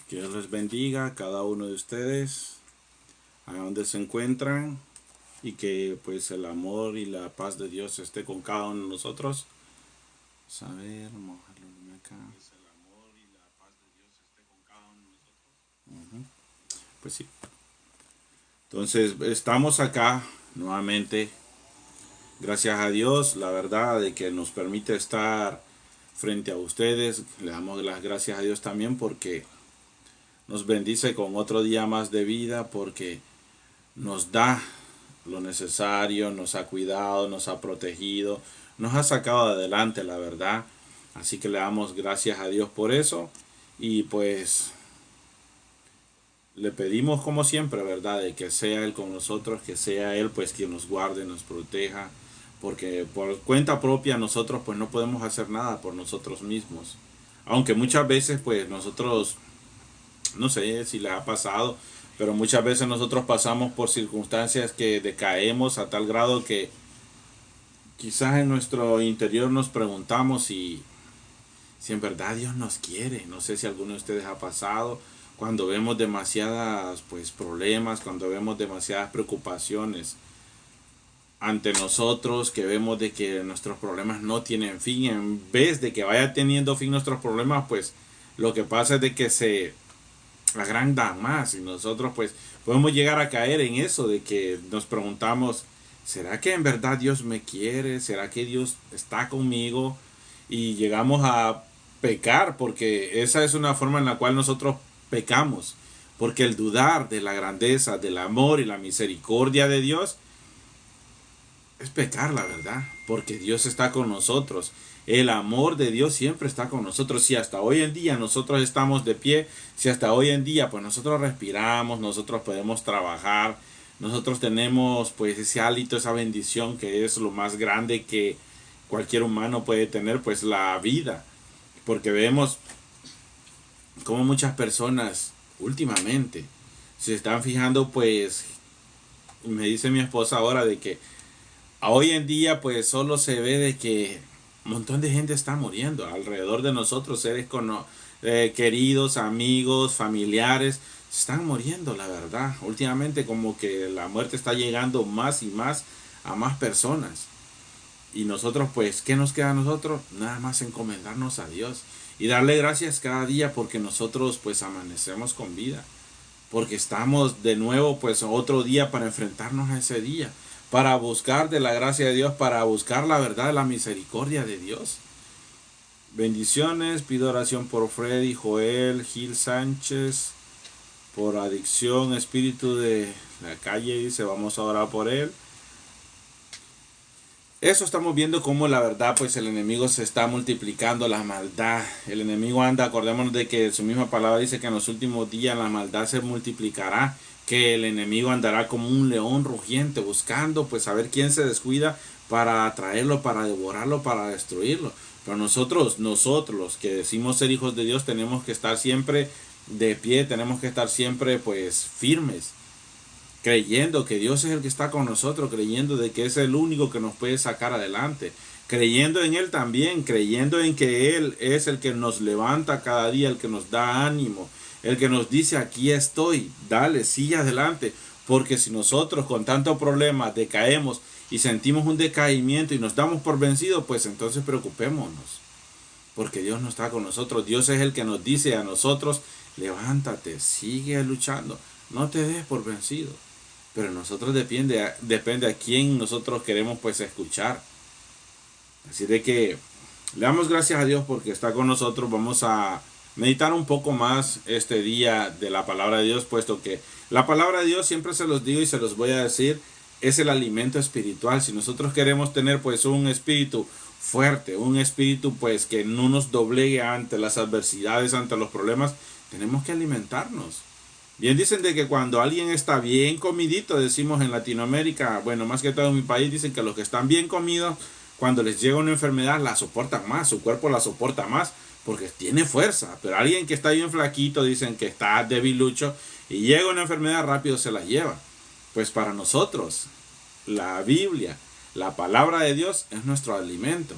Que Dios les bendiga a cada uno de ustedes, a donde se encuentran, y que pues el amor y la paz de Dios esté con cada uno de nosotros. Saber, vamos a dejarlo acá. Pues sí. Entonces estamos acá nuevamente. Gracias a Dios, la verdad, de que nos permite estar frente a ustedes. Le damos las gracias a Dios también porque nos bendice con otro día más de vida, porque nos da lo necesario, nos ha cuidado, nos ha protegido, nos ha sacado adelante, la verdad. Así que le damos gracias a Dios por eso. Y pues le pedimos como siempre, ¿verdad? De que sea Él con nosotros, que sea Él pues quien nos guarde, nos proteja. Porque por cuenta propia nosotros pues no podemos hacer nada por nosotros mismos. Aunque muchas veces pues nosotros, no sé si les ha pasado, pero muchas veces nosotros pasamos por circunstancias que decaemos a tal grado que quizás en nuestro interior nos preguntamos si en verdad Dios nos quiere. No sé si alguno de ustedes ha pasado cuando vemos demasiadas pues problemas, cuando vemos demasiadas preocupaciones ante nosotros, que vemos de que nuestros problemas no tienen fin. En vez de que vaya teniendo fin nuestros problemas, pues lo que pasa es de que se agrandan más, y nosotros pues podemos llegar a caer en eso de que nos preguntamos, ¿será que en verdad Dios me quiere? ¿Será que Dios está conmigo? Y llegamos a pecar, porque esa es una forma en la cual nosotros pecamos, porque el dudar de la grandeza, del amor y la misericordia de Dios es pecar, la verdad, porque Dios está con nosotros. El amor de Dios siempre está con nosotros. Si hasta hoy en día nosotros estamos de pie, si hasta hoy en día pues nosotros respiramos, nosotros podemos trabajar, nosotros tenemos pues ese hálito, esa bendición que es lo más grande que cualquier humano puede tener, pues la vida. Porque vemos como muchas personas últimamente se están fijando, pues me dice mi esposa ahora de que hoy en día pues solo se ve de que un montón de gente está muriendo alrededor de nosotros, seres queridos, amigos, familiares, se están muriendo, la verdad. Últimamente como que la muerte está llegando más y más a más personas. Y nosotros pues, ¿qué nos queda a nosotros? Nada más encomendarnos a Dios y darle gracias cada día porque nosotros pues amanecemos con vida, porque estamos de nuevo pues otro día para enfrentarnos a ese día, para buscar de la gracia de Dios, para buscar la verdad, la misericordia de Dios. Bendiciones, pido oración por Freddy, Joel, Gil Sánchez, por adicción, espíritu de la calle, dice, vamos a orar por él. Eso estamos viendo cómo la verdad, pues el enemigo se está multiplicando, la maldad. El enemigo anda, acordémonos de que su misma palabra dice que en los últimos días la maldad se multiplicará, que el enemigo andará como un león rugiente buscando pues a ver quién se descuida para atraerlo, para devorarlo, para destruirlo. Pero nosotros los que decimos ser hijos de Dios, tenemos que estar siempre de pie, tenemos que estar siempre pues firmes, creyendo que Dios es el que está con nosotros, creyendo de que es el único que nos puede sacar adelante, creyendo en Él también, creyendo en que Él es el que nos levanta cada día, el que nos da ánimo, el que nos dice aquí estoy, dale, sigue adelante, porque si nosotros con tantos problemas decaemos y sentimos un decaimiento y nos damos por vencidos, pues entonces preocupémonos, porque Dios no está con nosotros. Dios es el que nos dice a nosotros, levántate, sigue luchando, no te des por vencido. Pero nosotros depende a quién nosotros queremos pues escuchar. Así de que le damos gracias a Dios porque está con nosotros. Vamos a meditar un poco más este día de la palabra de Dios, puesto que la palabra de Dios, siempre se los digo y se los voy a decir, es el alimento espiritual. Si nosotros queremos tener pues un espíritu fuerte, un espíritu pues que no nos doblegue ante las adversidades, ante los problemas, tenemos que alimentarnos. Bien dicen de que cuando alguien está bien comidito, decimos en Latinoamérica, bueno, más que todo en mi país, dicen que los que están bien comidos, cuando les llega una enfermedad, la soportan más, su cuerpo la soporta más, porque tiene fuerza. Pero alguien que está bien flaquito, dicen que está debilucho, y llega una enfermedad, rápido se la lleva. Pues para nosotros, la Biblia, la palabra de Dios, es nuestro alimento.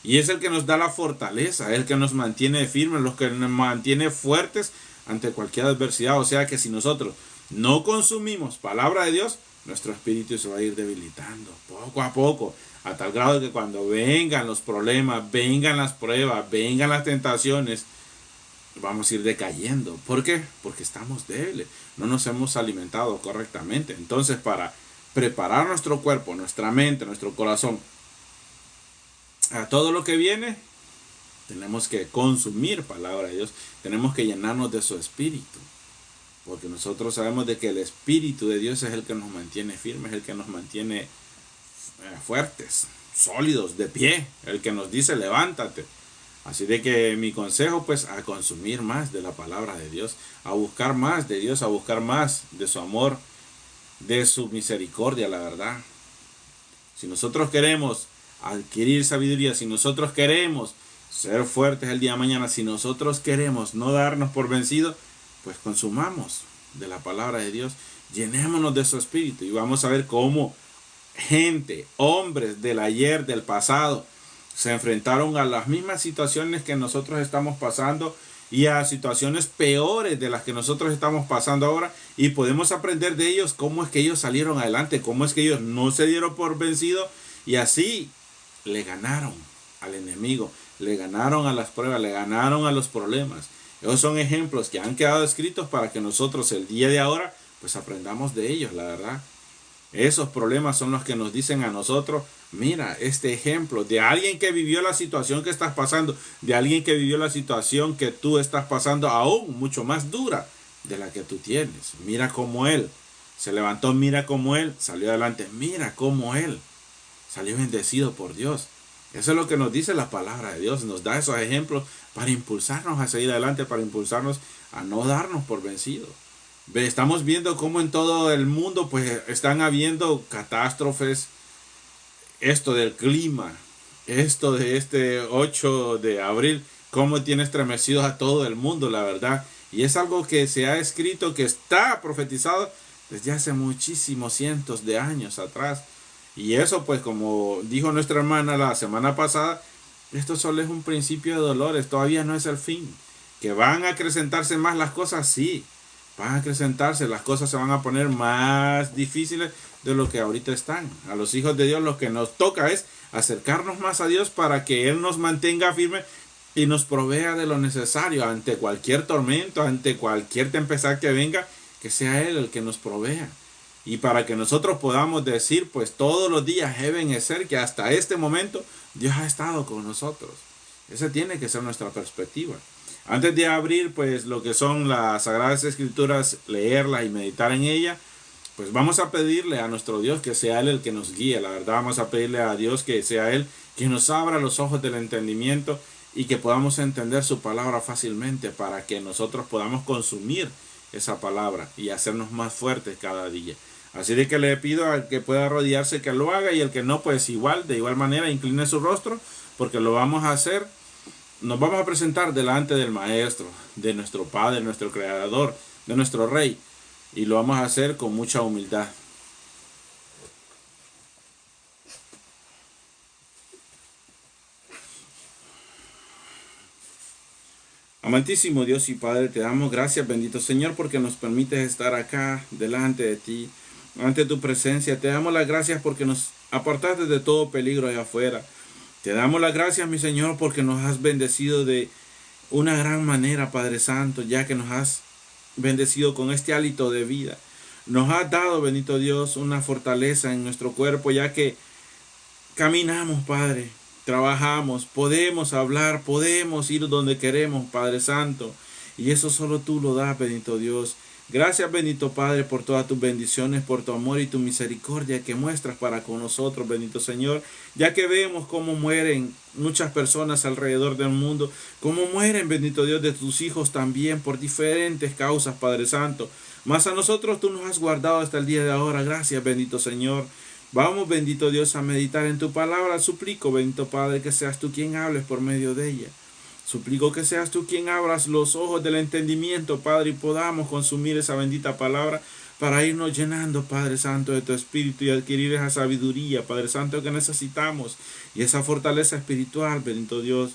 Y es el que nos da la fortaleza, el que nos mantiene firmes, los que nos mantiene fuertes ante cualquier adversidad. O sea que si nosotros no consumimos palabra de Dios, nuestro espíritu se va a ir debilitando poco a poco, a tal grado que cuando vengan los problemas, vengan las pruebas, vengan las tentaciones, vamos a ir decayendo. ¿Por qué? Porque estamos débiles, no nos hemos alimentado correctamente. Entonces, para preparar nuestro cuerpo, nuestra mente, nuestro corazón a todo lo que viene, tenemos que consumir palabra de Dios, tenemos que llenarnos de su espíritu, porque nosotros sabemos de que el espíritu de Dios es el que nos mantiene firmes, el que nos mantiene fuertes, sólidos, de pie, el que nos dice levántate. Así de que mi consejo, pues, a consumir más de la palabra de Dios, a buscar más de Dios, a buscar más de su amor, de su misericordia, la verdad. Si nosotros queremos adquirir sabiduría, si nosotros queremos ser fuertes el día de mañana, si nosotros queremos no darnos por vencidos, pues consumamos de la palabra de Dios, llenémonos de su espíritu y vamos a ver cómo gente, hombres del ayer, del pasado, se enfrentaron a las mismas situaciones que nosotros estamos pasando y a situaciones peores de las que nosotros estamos pasando ahora, y podemos aprender de ellos cómo es que ellos salieron adelante, cómo es que ellos no se dieron por vencidos y así le ganaron al enemigo, le ganaron a las pruebas, le ganaron a los problemas. Esos son ejemplos que han quedado escritos para que nosotros el día de ahora pues aprendamos de ellos, la verdad. Esos problemas son los que nos dicen a nosotros, mira, este ejemplo de alguien que vivió la situación que estás pasando, de alguien que vivió la situación que tú estás pasando aún mucho más dura de la que tú tienes. Mira cómo él se levantó, mira cómo él salió adelante, mira cómo él salió bendecido por Dios. Eso es lo que nos dice la palabra de Dios, nos da esos ejemplos para impulsarnos a seguir adelante, para impulsarnos a no darnos por vencidos. Estamos viendo cómo en todo el mundo pues están habiendo catástrofes, esto del clima, esto de este 8 de abril, cómo tiene estremecido a todo el mundo, la verdad. Y es algo que se ha escrito, que está profetizado desde hace muchísimos cientos de años atrás. Y eso pues, como dijo nuestra hermana la semana pasada, esto solo es un principio de dolores, todavía no es el fin. Que van a acrecentarse más las cosas, sí. Van a acrecentarse, las cosas se van a poner más difíciles de lo que ahorita están. A los hijos de Dios lo que nos toca es acercarnos más a Dios para que Él nos mantenga firme y nos provea de lo necesario ante cualquier tormento, ante cualquier tempestad que venga, que sea Él el que nos provea. Y para que nosotros podamos decir, pues todos los días deben ser que hasta este momento Dios ha estado con nosotros. Esa tiene que ser nuestra perspectiva. Antes de abrir pues lo que son las Sagradas Escrituras, leerlas y meditar en ellas, pues vamos a pedirle a nuestro Dios que sea Él el que nos guíe. La verdad, vamos a pedirle a Dios que sea Él quien nos abra los ojos del entendimiento y que podamos entender su palabra fácilmente para que nosotros podamos consumir esa palabra y hacernos más fuertes cada día. Así de que le pido al que pueda arrodillarse que lo haga, y el que no, pues igual, de igual manera, incline su rostro, porque lo vamos a hacer. Nos vamos a presentar delante del Maestro, de nuestro Padre, nuestro Creador, de nuestro Rey, y lo vamos a hacer con mucha humildad. Amantísimo Dios y Padre, te damos gracias, bendito Señor, porque nos permites estar acá delante de ti, ante tu presencia. Te damos las gracias porque nos apartaste de todo peligro allá afuera. Te damos las gracias, mi Señor, porque nos has bendecido de una gran manera, Padre Santo, ya que nos has bendecido con este hálito de vida. Nos has dado, bendito Dios, una fortaleza en nuestro cuerpo, ya que caminamos, Padre, trabajamos, podemos hablar, podemos ir donde queremos, Padre Santo, y eso solo tú lo das, bendito Dios. Gracias, bendito Padre, por todas tus bendiciones, por tu amor y tu misericordia que muestras para con nosotros, bendito Señor, ya que vemos cómo mueren muchas personas alrededor del mundo, cómo mueren, bendito Dios, de tus hijos también por diferentes causas, Padre Santo. Mas a nosotros tú nos has guardado hasta el día de ahora. Gracias, bendito Señor. Vamos, bendito Dios, a meditar en tu palabra. Suplico, bendito Padre, que seas tú quien hables por medio de ella. Suplico que seas tú quien abras los ojos del entendimiento, Padre, y podamos consumir esa bendita palabra para irnos llenando, Padre Santo, de tu Espíritu y adquirir esa sabiduría, Padre Santo, que necesitamos y esa fortaleza espiritual, bendito Dios.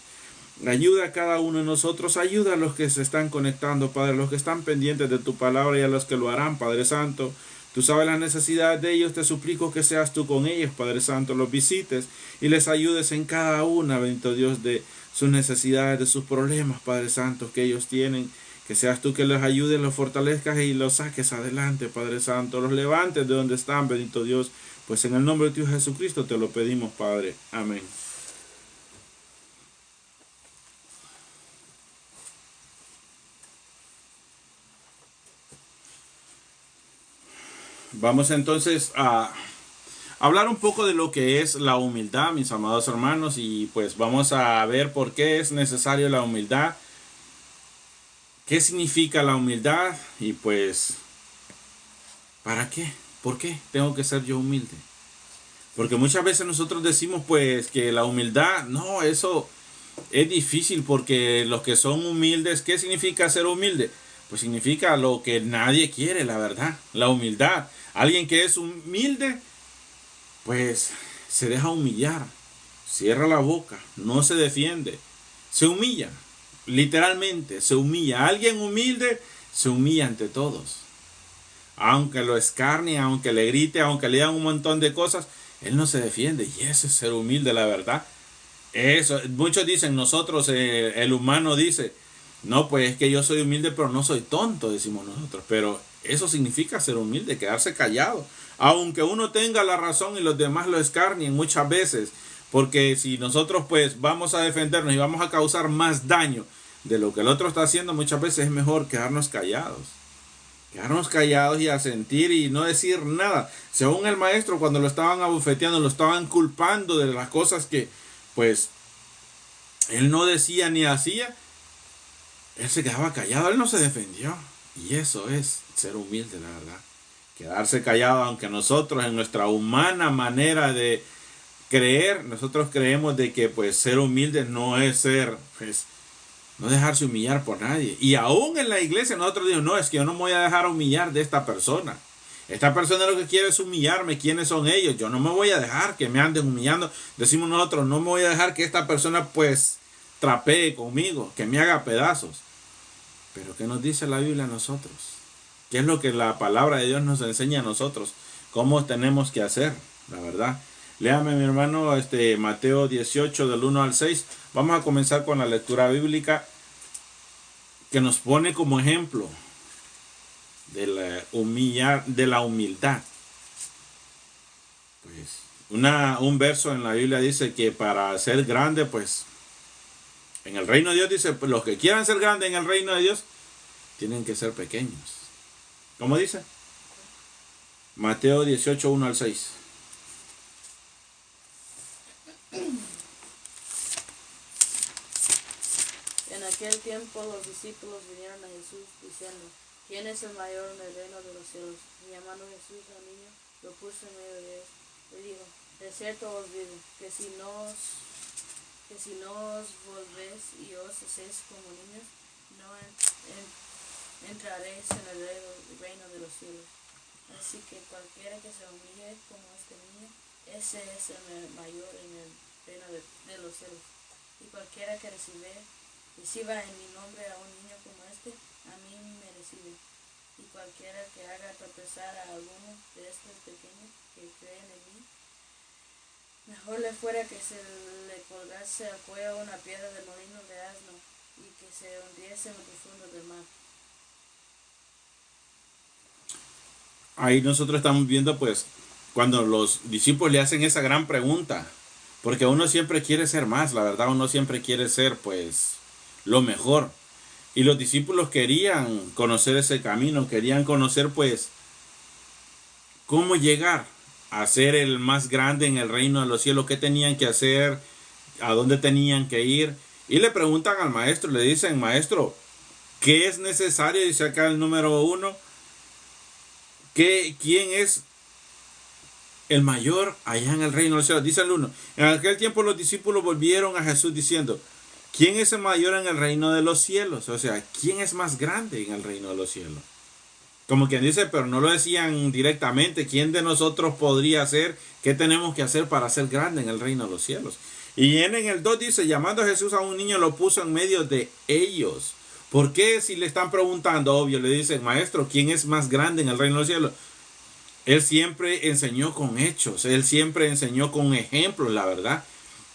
Ayuda a cada uno de nosotros, ayuda a los que se están conectando, Padre, los que están pendientes de tu palabra y a los que lo harán, Padre Santo. Tú sabes las necesidades de ellos, te suplico que seas tú con ellos, Padre Santo, los visites y les ayudes en cada una, bendito Dios, de sus necesidades, de sus problemas, Padre Santo, que ellos tienen. Que seas tú que les ayudes, los fortalezcas y los saques adelante, Padre Santo. Los levantes de donde están, bendito Dios. Pues en el nombre de tu Hijo Jesucristo te lo pedimos, Padre. Amén. Vamos entonces a hablar un poco de lo que es la humildad, mis amados hermanos. Y pues vamos a ver por qué es necesario la humildad. ¿Qué significa la humildad? Y pues, ¿para qué? ¿Por qué tengo que ser yo humilde? Porque muchas veces nosotros decimos pues que la humildad, no, eso es difícil porque los que son humildes, ¿qué significa ser humilde? Pues significa lo que nadie quiere, la verdad, la humildad. Alguien que es humilde, pues se deja humillar, cierra la boca, no se defiende, se humilla. Literalmente se humilla. Alguien humilde se humilla ante todos. Aunque lo escarnie, aunque le grite, aunque le digan un montón de cosas, él no se defiende. Y eso es ser humilde, la verdad. Eso, muchos dicen, nosotros, el humano dice, no, pues es que yo soy humilde, pero no soy tonto, decimos nosotros. Pero eso significa ser humilde, quedarse callado. Aunque uno tenga la razón y los demás lo escarnien muchas veces. Porque si nosotros pues vamos a defendernos y vamos a causar más daño de lo que el otro está haciendo, muchas veces es mejor quedarnos callados. Quedarnos callados y asentir y no decir nada. Según el maestro, cuando lo estaban abofeteando, lo estaban culpando de las cosas que pues él no decía ni hacía, él se quedaba callado, él no se defendió. Y eso es ser humilde, la verdad. Quedarse callado, aunque nosotros en nuestra humana manera de creer, nosotros creemos de que pues ser humilde no es ser, pues, no dejarse humillar por nadie. Y aún en la iglesia nosotros decimos, no, es que yo no me voy a dejar humillar de esta persona. Esta persona lo que quiere es humillarme. ¿Quiénes son ellos? Yo no me voy a dejar que me anden humillando. Decimos nosotros, no me voy a dejar que esta persona pues trapee conmigo, que me haga pedazos. Pero ¿qué nos dice la Biblia a nosotros? ¿Qué es lo que la palabra de Dios nos enseña a nosotros? ¿Cómo tenemos que hacer? La verdad. Léame, mi hermano, Mateo 18 del 1 al 6. Vamos a comenzar con la lectura bíblica que nos pone como ejemplo de la humildad. Pues un verso en la Biblia dice que para ser grande, pues en el reino de Dios dice, pues, los que quieran ser grandes en el reino de Dios tienen que ser pequeños. ¿Cómo dice? Mateo 18, 1 al 6. En aquel tiempo los discípulos vinieron a Jesús diciendo, ¿quién es el mayor en el reino de los cielos? Y llamando Jesús al niño, lo puso en medio de ellos. Le dijo, de cierto os digo, que si no os volvéis y os hacéis como niños, no entraréis en el reino de los cielos. Así que cualquiera que se humille como este niño, ese es el mayor en el reino de los cielos. Y cualquiera que reciba en mi nombre a un niño como este, a mí me recibe. Y cualquiera que haga tropezar a alguno de estos pequeños que creen en mí, mejor le fuera que se le colgase al cuello una piedra de molino de asno y que se hundiese en lo profundo del mar. Ahí nosotros estamos viendo pues cuando los discípulos le hacen esa gran pregunta, porque uno siempre quiere ser más, la verdad, uno siempre quiere ser pues lo mejor. Y los discípulos querían conocer ese camino, querían conocer pues cómo llegar a ser el más grande en el reino de los cielos, qué tenían que hacer, a dónde tenían que ir. Y le preguntan al maestro, le dicen, maestro, ¿qué es necesario? Dice acá el número 1, ¿quién es el mayor allá en el reino de los cielos? Dice el 1, en aquel tiempo los discípulos volvieron a Jesús diciendo, ¿quién es el mayor en el reino de los cielos? O sea, ¿quién es más grande en el reino de los cielos? como quien dice, pero no lo decían directamente. ¿Quién de nosotros podría hacer? ¿Qué tenemos que hacer para ser grande en el reino de los cielos? Y en el 2 dice, llamando a Jesús a un niño, lo puso en medio de ellos. ¿Por qué? Si le están preguntando, obvio, le dicen, maestro, ¿quién es más grande en el reino de los cielos? Él siempre enseñó con hechos, él siempre enseñó con ejemplos, la verdad.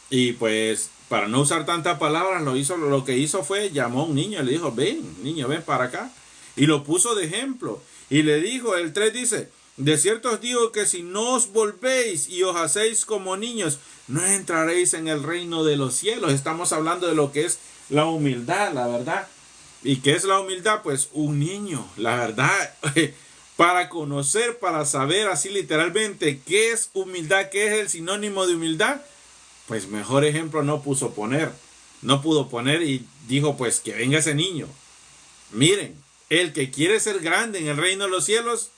Y pues, para no usar tantas palabras, lo que hizo fue, llamó a un niño y le dijo, ven, niño, ven para acá. Y lo puso de ejemplo. Y le dijo, el 3 dice, de cierto os digo que si no os volvéis y os hacéis como niños, no entraréis en el reino de los cielos. Estamos hablando de lo que es la humildad, la verdad. ¿Y qué es la humildad? Pues un niño, la verdad. Para conocer, para saber así literalmente qué es humildad, qué es el sinónimo de humildad, pues mejor ejemplo no pudo poner y dijo pues que venga ese niño. Miren, el que quiere ser grande en el reino de los cielos,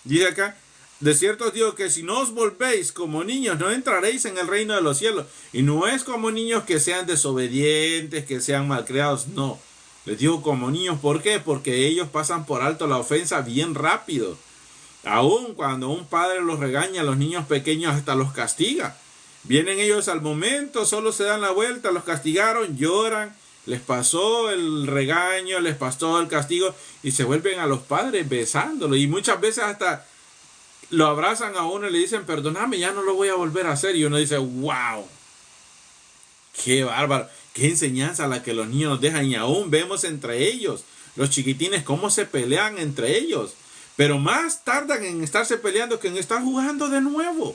dice acá, de cierto os digo que si no os volvéis como niños, no entraréis en el reino de los cielos. Y no es como niños que sean desobedientes, que sean malcriados, no. Les digo como niños, ¿por qué? Porque ellos pasan por alto la ofensa bien rápido. Aún cuando un padre los regaña, a los niños pequeños hasta los castiga. Vienen ellos al momento, solo se dan la vuelta, los castigaron, lloran, les pasó el regaño, les pasó el castigo y se vuelven a los padres besándolo. Y muchas veces hasta lo abrazan a uno y le dicen, perdóname, ya no lo voy a volver a hacer. Y uno dice, wow, qué bárbaro. Qué enseñanza la que los niños nos dejan. Y aún vemos entre ellos, los chiquitines, cómo se pelean entre ellos. Pero más tardan en estarse peleando que en estar jugando de nuevo.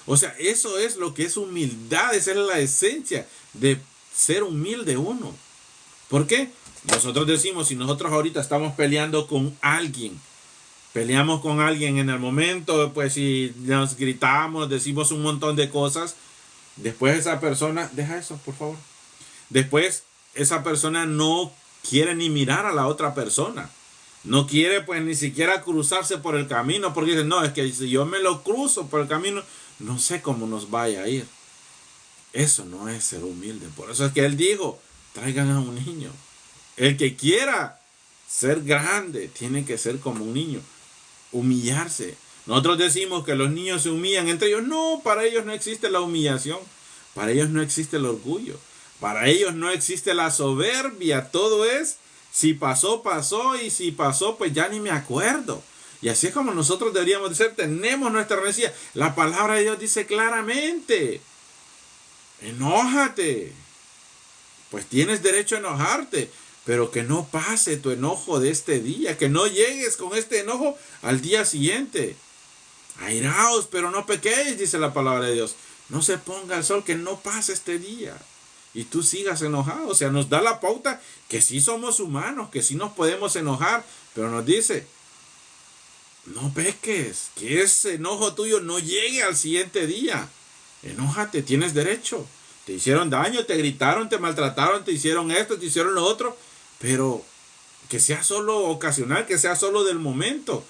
O sea, eso es lo que es humildad. Esa es la esencia de ser humilde uno. ¿Por qué? Nosotros decimos, si nosotros ahorita estamos peleando con alguien, peleamos con alguien en el momento, pues si nos gritamos, decimos un montón de cosas, después esa persona, deja eso, por favor. Después esa persona no quiere ni mirar a la otra persona. No quiere pues ni siquiera cruzarse por el camino. Porque dice, no, es que si yo me lo cruzo por el camino, no sé cómo nos vaya a ir. Eso no es ser humilde. Por eso es que él dijo, traigan a un niño. El que quiera ser grande tiene que ser como un niño. Humillarse. Nosotros decimos que los niños se humillan entre ellos. No, para ellos no existe la humillación. Para ellos no existe el orgullo. Para ellos no existe la soberbia. Todo es, si pasó, pasó. Y si pasó, pues ya ni me acuerdo. Y así es como nosotros deberíamos de ser. Tenemos nuestra rebeldía. La palabra de Dios dice claramente, enójate. Pues tienes derecho a enojarte. Pero que no pase tu enojo de este día. Que no llegues con este enojo al día siguiente. Airaos, pero no pequéis, dice la palabra de Dios. No se ponga el sol, que no pase este día. Y tú sigas enojado. O sea, nos da la pauta que sí somos humanos, que sí nos podemos enojar. Pero nos dice, no peques, que ese enojo tuyo no llegue al siguiente día. Enójate, tienes derecho. Te hicieron daño, te gritaron, te maltrataron, te hicieron esto, te hicieron lo otro. Pero que sea solo ocasional, que sea solo del momento.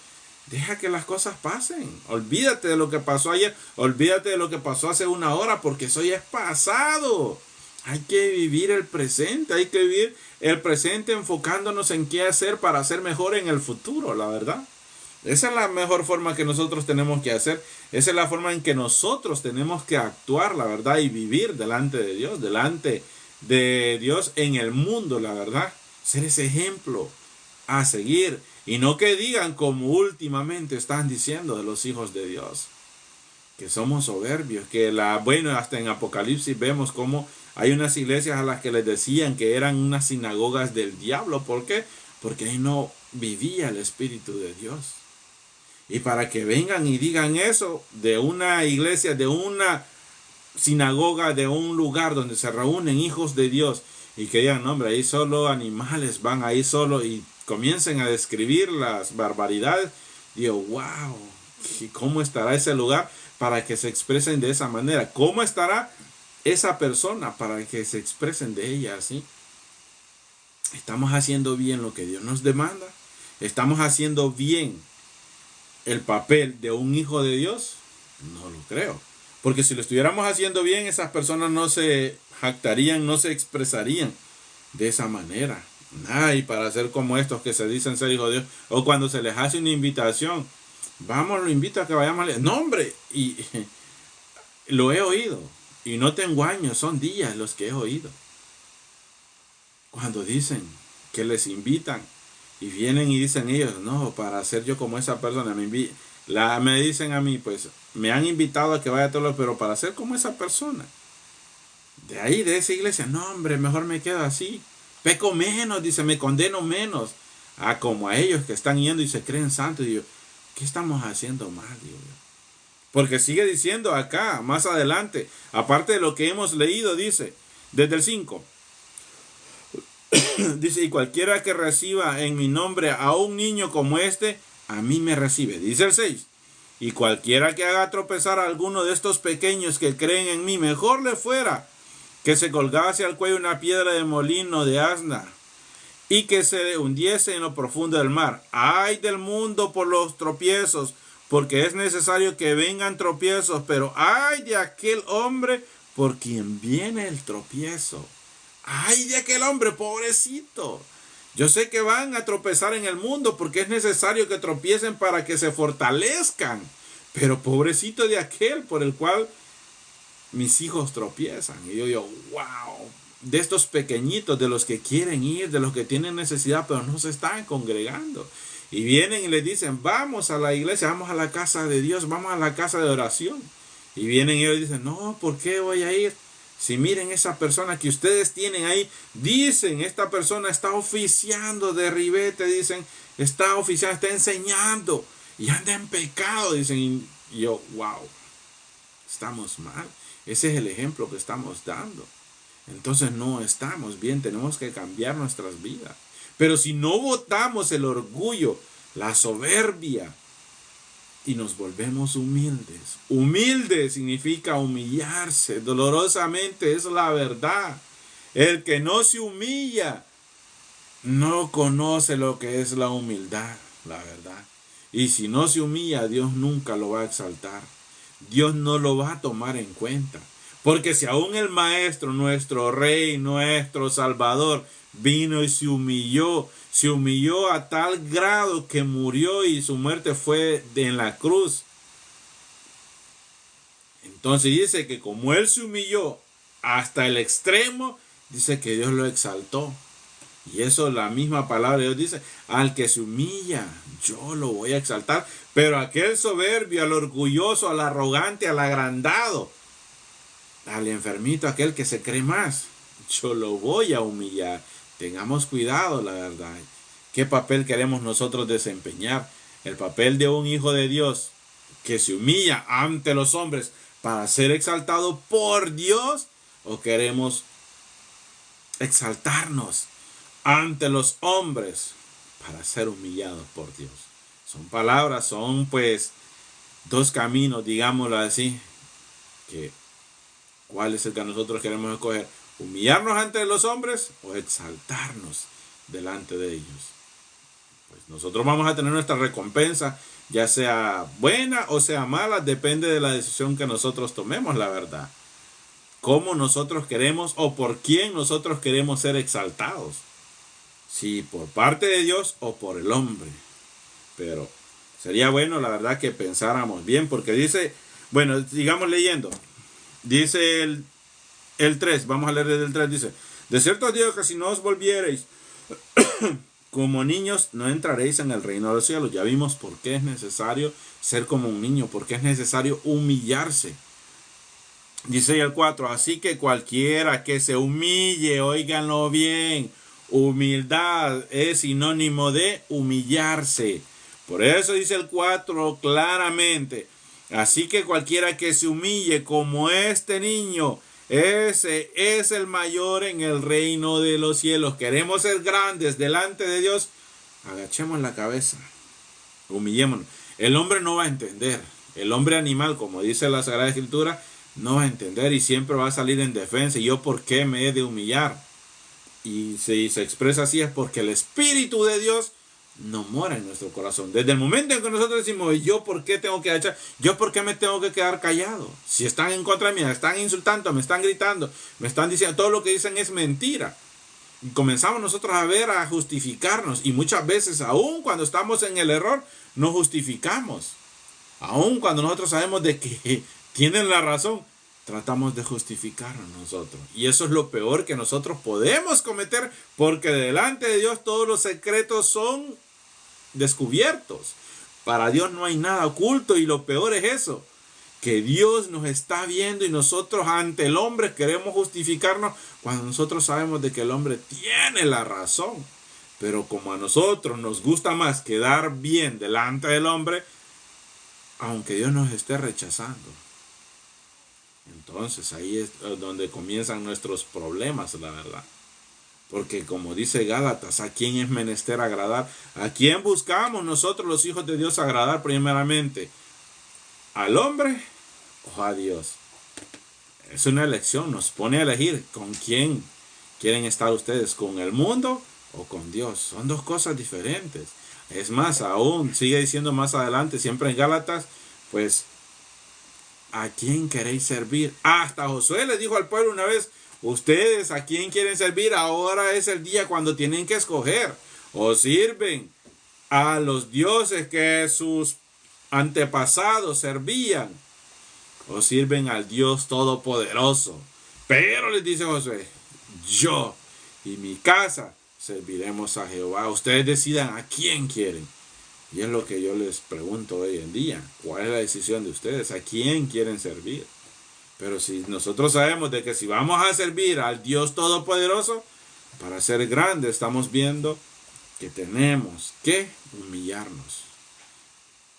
Deja que las cosas pasen. Olvídate de lo que pasó ayer. Olvídate de lo que pasó hace una hora, porque eso ya es pasado. Hay que vivir el presente. Hay que vivir el presente enfocándonos en qué hacer para ser mejor en el futuro, la verdad. Esa es la mejor forma que nosotros tenemos que hacer. Esa es la forma en que nosotros tenemos que actuar, la verdad, y vivir delante de Dios en el mundo, la verdad. Ser ese ejemplo a seguir. Y no que digan como últimamente están diciendo de los hijos de Dios, que somos soberbios, bueno, hasta en Apocalipsis vemos cómo hay unas iglesias a las que les decían que eran unas sinagogas del diablo. ¿Por qué? Porque ahí no vivía el Espíritu de Dios. Y para que vengan y digan eso de una iglesia, de una sinagoga, de un lugar donde se reúnen hijos de Dios, y que digan, no, hombre, ahí solo animales van ahí solo, y comiencen a describir las barbaridades, digo, wow, ¿y cómo estará ese lugar para que se expresen de esa manera? ¿Cómo estará esa persona para que se expresen de ella así? ¿Estamos haciendo bien lo que Dios nos demanda? ¿Estamos haciendo bien el papel de un hijo de Dios? No lo creo. Porque si lo estuviéramos haciendo bien, esas personas no se jactarían, no se expresarían de esa manera. Ay, para ser como estos que se dicen ser hijos de Dios. O cuando se les hace una invitación. Vamos, lo invito a que vayamos a... No, hombre. Y lo he oído. Y no tengo años, son días los que he oído. Cuando dicen que les invitan. Y vienen y dicen ellos, no, para ser yo como esa persona. Me dicen a mí, pues, me han invitado a que vaya a todos, pero para ser como esa persona. De ahí, de esa iglesia, no, hombre, mejor me quedo así. Peco menos, dice, me condeno menos. Como a ellos que están yendo y se creen santos. Y yo, ¿qué estamos haciendo mal, Dios? Porque sigue diciendo acá, más adelante, aparte de lo que hemos leído, dice, desde el 5. Dice, y cualquiera que reciba en mi nombre a un niño como este, a mí me recibe. Dice el 6. Y cualquiera que haga tropezar a alguno de estos pequeños que creen en mí, mejor le fuera que se colgase al cuello una piedra de molino de asna y que se hundiese en lo profundo del mar. Ay del mundo por los tropiezos, porque es necesario que vengan tropiezos, pero ay de aquel hombre por quien viene el tropiezo. Ay de aquel hombre, pobrecito. Yo sé que van a tropezar en el mundo porque es necesario que tropiecen para que se fortalezcan. Pero pobrecito de aquel por el cual mis hijos tropiezan. Y yo digo, wow. De estos pequeñitos, de los que quieren ir, de los que tienen necesidad, pero no se están congregando. Y vienen y les dicen, vamos a la iglesia, vamos a la casa de Dios, vamos a la casa de oración. Y vienen y ellos dicen, no, ¿por qué voy a ir? Si miren esa persona que ustedes tienen ahí, dicen, esta persona está oficiando de ribete, dicen, está oficiando, está enseñando y anda en pecado, dicen. Y yo, wow, estamos mal. Ese es el ejemplo que estamos dando. Entonces no estamos bien, tenemos que cambiar nuestras vidas. Pero si no botamos el orgullo, la soberbia, y nos volvemos humildes. Humilde significa humillarse. Dolorosamente es la verdad. El que no se humilla no conoce lo que es la humildad, la verdad. Y si no se humilla, Dios nunca lo va a exaltar. Dios no lo va a tomar en cuenta. Porque si aún el Maestro, nuestro Rey, nuestro Salvador, vino y se humilló a tal grado que murió y su muerte fue en la cruz. Entonces dice que como Él se humilló hasta el extremo, dice que Dios lo exaltó. Y eso la misma palabra de Dios dice, al que se humilla, yo lo voy a exaltar. Pero aquel soberbio, al orgulloso, al arrogante, al agrandado, al enfermito, aquel que se cree más, yo lo voy a humillar. Tengamos cuidado, la verdad. ¿Qué papel queremos nosotros desempeñar? El papel de un hijo de Dios que se humilla ante los hombres para ser exaltado por Dios, o queremos exaltarnos ante los hombres para ser humillados por Dios. Son palabras, son pues dos caminos, digámoslo así, que ¿cuál es el que nosotros queremos escoger? ¿Humillarnos ante los hombres o exaltarnos delante de ellos? Pues nosotros vamos a tener nuestra recompensa, ya sea buena o sea mala, depende de la decisión que nosotros tomemos, la verdad. Cómo nosotros queremos o por quién nosotros queremos ser exaltados. Si por parte de Dios o por el hombre. Pero sería bueno, la verdad, que pensáramos bien, porque dice, bueno, sigamos leyendo. Dice el 3, vamos a leer desde el 3, dice, de cierto os digo que si no os volviereis como niños, no entraréis en el reino de los cielos. Ya vimos por qué es necesario ser como un niño, por qué es necesario humillarse. Dice el 4, así que cualquiera que se humille, óiganlo bien, humildad es sinónimo de humillarse. Por eso dice el 4 claramente, así que cualquiera que se humille como este niño, ese es el mayor en el reino de los cielos. Queremos ser grandes delante de Dios, agachemos la cabeza, humillémonos. El hombre no va a entender, el hombre animal, como dice la Sagrada Escritura, no va a entender y siempre va a salir en defensa. ¿Y yo por qué me he de humillar? Y si se expresa así es porque el Espíritu de Dios no mora en nuestro corazón. Desde el momento en que nosotros decimos, ¿yo por qué tengo que agachar? ¿Yo por qué me tengo que quedar callado? Si están en contra mía, me están insultando, me están gritando, me están diciendo, todo lo que dicen es mentira. Y comenzamos nosotros a justificarnos. Y muchas veces, aun cuando estamos en el error, no justificamos. Aun cuando nosotros sabemos de que tienen la razón, tratamos de justificarnos nosotros. Y eso es lo peor que nosotros podemos cometer, porque delante de Dios todos los secretos son descubiertos. Para Dios no hay nada oculto, y lo peor es eso, que Dios nos está viendo y nosotros ante el hombre queremos justificarnos cuando nosotros sabemos de que el hombre tiene la razón. Pero como a nosotros nos gusta más quedar bien delante del hombre, aunque Dios nos esté rechazando. Entonces ahí es donde comienzan nuestros problemas, la verdad. Porque como dice Gálatas, ¿a quién es menester agradar? ¿A quién buscamos nosotros los hijos de Dios agradar primeramente? ¿Al hombre o a Dios? Es una elección, nos pone a elegir con quién quieren estar ustedes, con el mundo o con Dios. Son dos cosas diferentes. Es más, aún sigue diciendo más adelante, siempre en Gálatas, pues, ¿a quién queréis servir? Hasta Josué le dijo al pueblo una vez, ustedes a quién quieren servir, ahora es el día cuando tienen que escoger. O sirven a los dioses que sus antepasados servían, o sirven al Dios Todopoderoso. Pero les dice Josué, yo y mi casa serviremos a Jehová. Ustedes decidan a quién quieren. Y es lo que yo les pregunto hoy en día. ¿Cuál es la decisión de ustedes? ¿A quién quieren servir? Pero si nosotros sabemos de que si vamos a servir al Dios Todopoderoso, para ser grandes, estamos viendo que tenemos que humillarnos.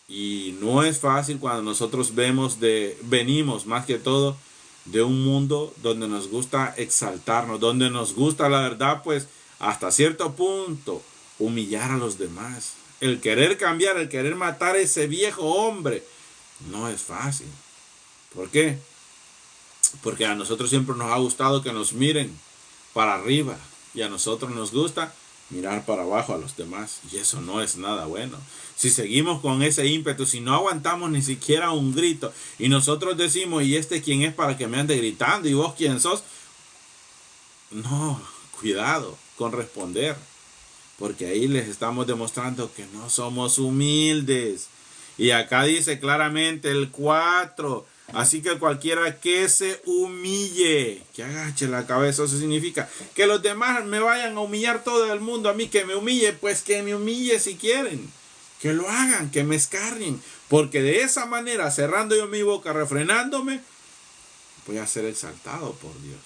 Y no es fácil cuando nosotros venimos más que todo de un mundo donde nos gusta exaltarnos, donde nos gusta, la verdad, pues hasta cierto punto humillar a los demás. El querer cambiar, el querer matar a ese viejo hombre, no es fácil. ¿Por qué? Porque a nosotros siempre nos ha gustado que nos miren para arriba, y a nosotros nos gusta mirar para abajo a los demás, y eso no es nada bueno. Si seguimos con ese ímpetu, si no aguantamos ni siquiera un grito, y nosotros decimos, ¿y este quién es para que me ande gritando? ¿Y vos quién sos? No, cuidado con responder, porque ahí les estamos demostrando que no somos humildes. Y acá dice claramente el 4, así que cualquiera que se humille, que agache la cabeza, eso significa que los demás me vayan a humillar, todo el mundo a mí que me humille, pues que me humille si quieren, que lo hagan, que me escarnien, porque de esa manera, cerrando yo mi boca, refrenándome, voy a ser exaltado por Dios.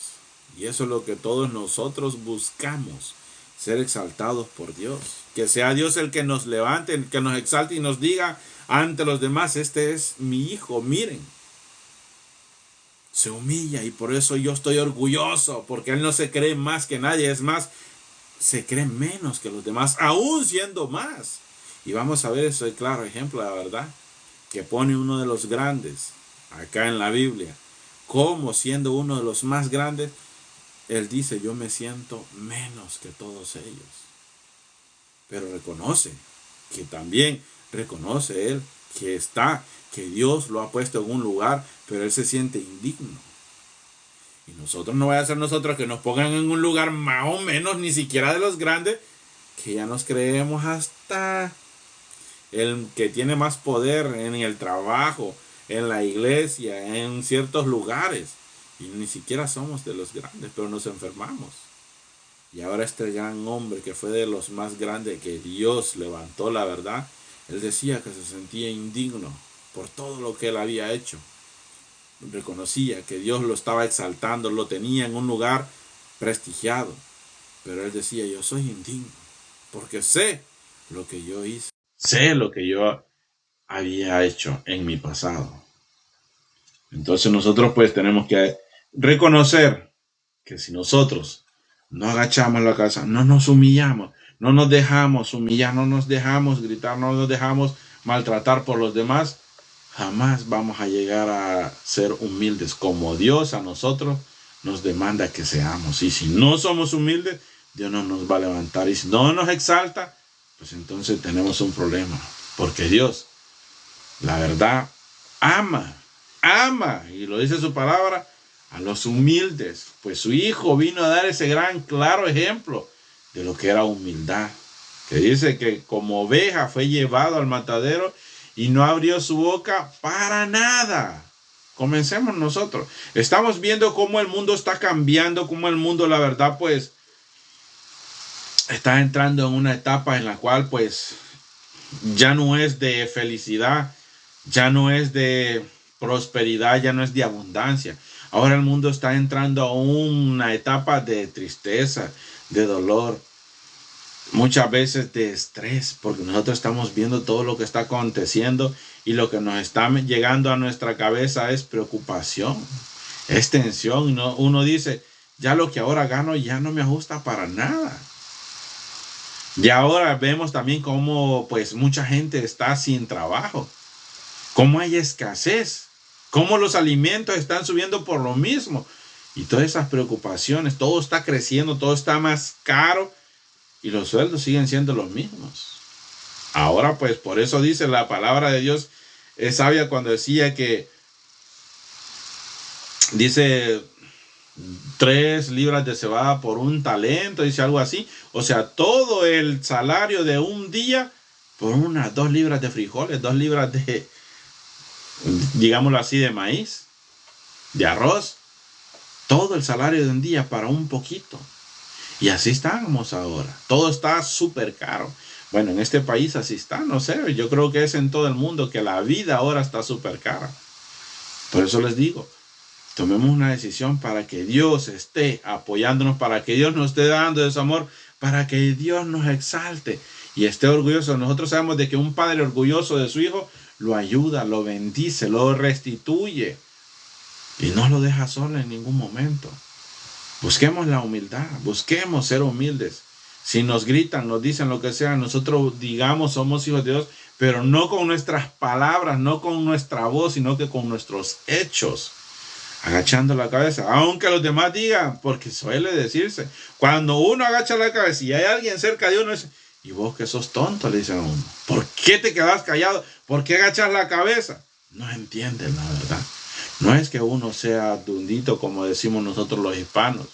Y eso es lo que todos nosotros buscamos, ser exaltados por Dios, que sea Dios el que nos levante, el que nos exalte y nos diga ante los demás, este es mi hijo, miren. Se humilla, y por eso yo estoy orgulloso, porque él no se cree más que nadie, es más, se cree menos que los demás, aún siendo más. Y vamos a ver ese claro ejemplo, la verdad, que pone uno de los grandes acá en la Biblia, como siendo uno de los más grandes, él dice, yo me siento menos que todos ellos. Pero reconoce que también reconoce él que Dios lo ha puesto en un lugar, pero él se siente indigno. Y nosotros no vaya a ser nosotros que nos pongan en un lugar más o menos, ni siquiera de los grandes, que ya nos creemos hasta el que tiene más poder en el trabajo, en la iglesia, en ciertos lugares. Y ni siquiera somos de los grandes, pero nos enfermamos. Y ahora este gran hombre que fue de los más grandes que Dios levantó, la verdad, él decía que se sentía indigno por todo lo que él había hecho. Reconocía que Dios lo estaba exaltando, lo tenía en un lugar prestigiado. Pero él decía, yo soy indigno, porque sé lo que yo hice. Sé lo que yo había hecho en mi pasado. Entonces nosotros pues tenemos que reconocer que si nosotros no agachamos la cabeza, no nos humillamos, no nos dejamos humillar, no nos dejamos gritar, no nos dejamos maltratar por los demás, jamás vamos a llegar a ser humildes como Dios a nosotros nos demanda que seamos. Y si no somos humildes, Dios no nos va a levantar. Y si no nos exalta, pues entonces tenemos un problema. Porque Dios, la verdad, ama, y lo dice su palabra, a los humildes. Pues su hijo vino a dar ese gran, claro ejemplo de lo que era humildad. Que dice que como oveja fue llevado al matadero y no abrió su boca para nada. Comencemos nosotros. Estamos viendo cómo el mundo está cambiando, cómo el mundo, la verdad, pues, está entrando en una etapa en la cual, pues, ya no es de felicidad, ya no es de prosperidad, ya no es de abundancia. Ahora el mundo está entrando a una etapa de tristeza, de dolor, muchas veces de estrés, porque nosotros estamos viendo todo lo que está aconteciendo y lo que nos está llegando a nuestra cabeza es preocupación, es tensión. ¿No? Uno dice, ya lo que ahora gano ya no me ajusta para nada. Y ahora vemos también cómo pues mucha gente está sin trabajo, cómo hay escasez, cómo los alimentos están subiendo por lo mismo. Y todas esas preocupaciones, todo está creciendo, todo está más caro y los sueldos siguen siendo los mismos. Ahora pues por eso dice la palabra de Dios, es sabia cuando decía que, dice 3 libras de cebada por un talento, dice algo así. O sea, todo el salario de un día por unas 2 libras de frijoles, 2 libras de, digámoslo así, de maíz, de arroz. Todo el salario de un día para un poquito. Y así estamos ahora. Todo está súper caro. Bueno, en este país así está, no sé. Yo creo que es en todo el mundo que la vida ahora está súper cara. Por eso les digo, tomemos una decisión para que Dios esté apoyándonos, para que Dios nos esté dando ese amor, para que Dios nos exalte y esté orgulloso. Nosotros sabemos de que un padre orgulloso de su hijo lo ayuda, lo bendice, lo restituye y no lo deja solo en ningún momento. Busquemos la humildad, busquemos ser humildes. Si nos gritan, nos dicen lo que sea, nosotros digamos somos hijos de Dios, pero no con nuestras palabras, no con nuestra voz, sino que con nuestros hechos. Agachando la cabeza, aunque los demás digan, porque suele decirse, cuando uno agacha la cabeza y hay alguien cerca de uno, dice, y vos que sos tonto, le dicen a uno, ¿por qué te quedas callado? ¿Por qué agachas la cabeza? No entienden la verdad. No es que uno sea dundito como decimos nosotros los hispanos.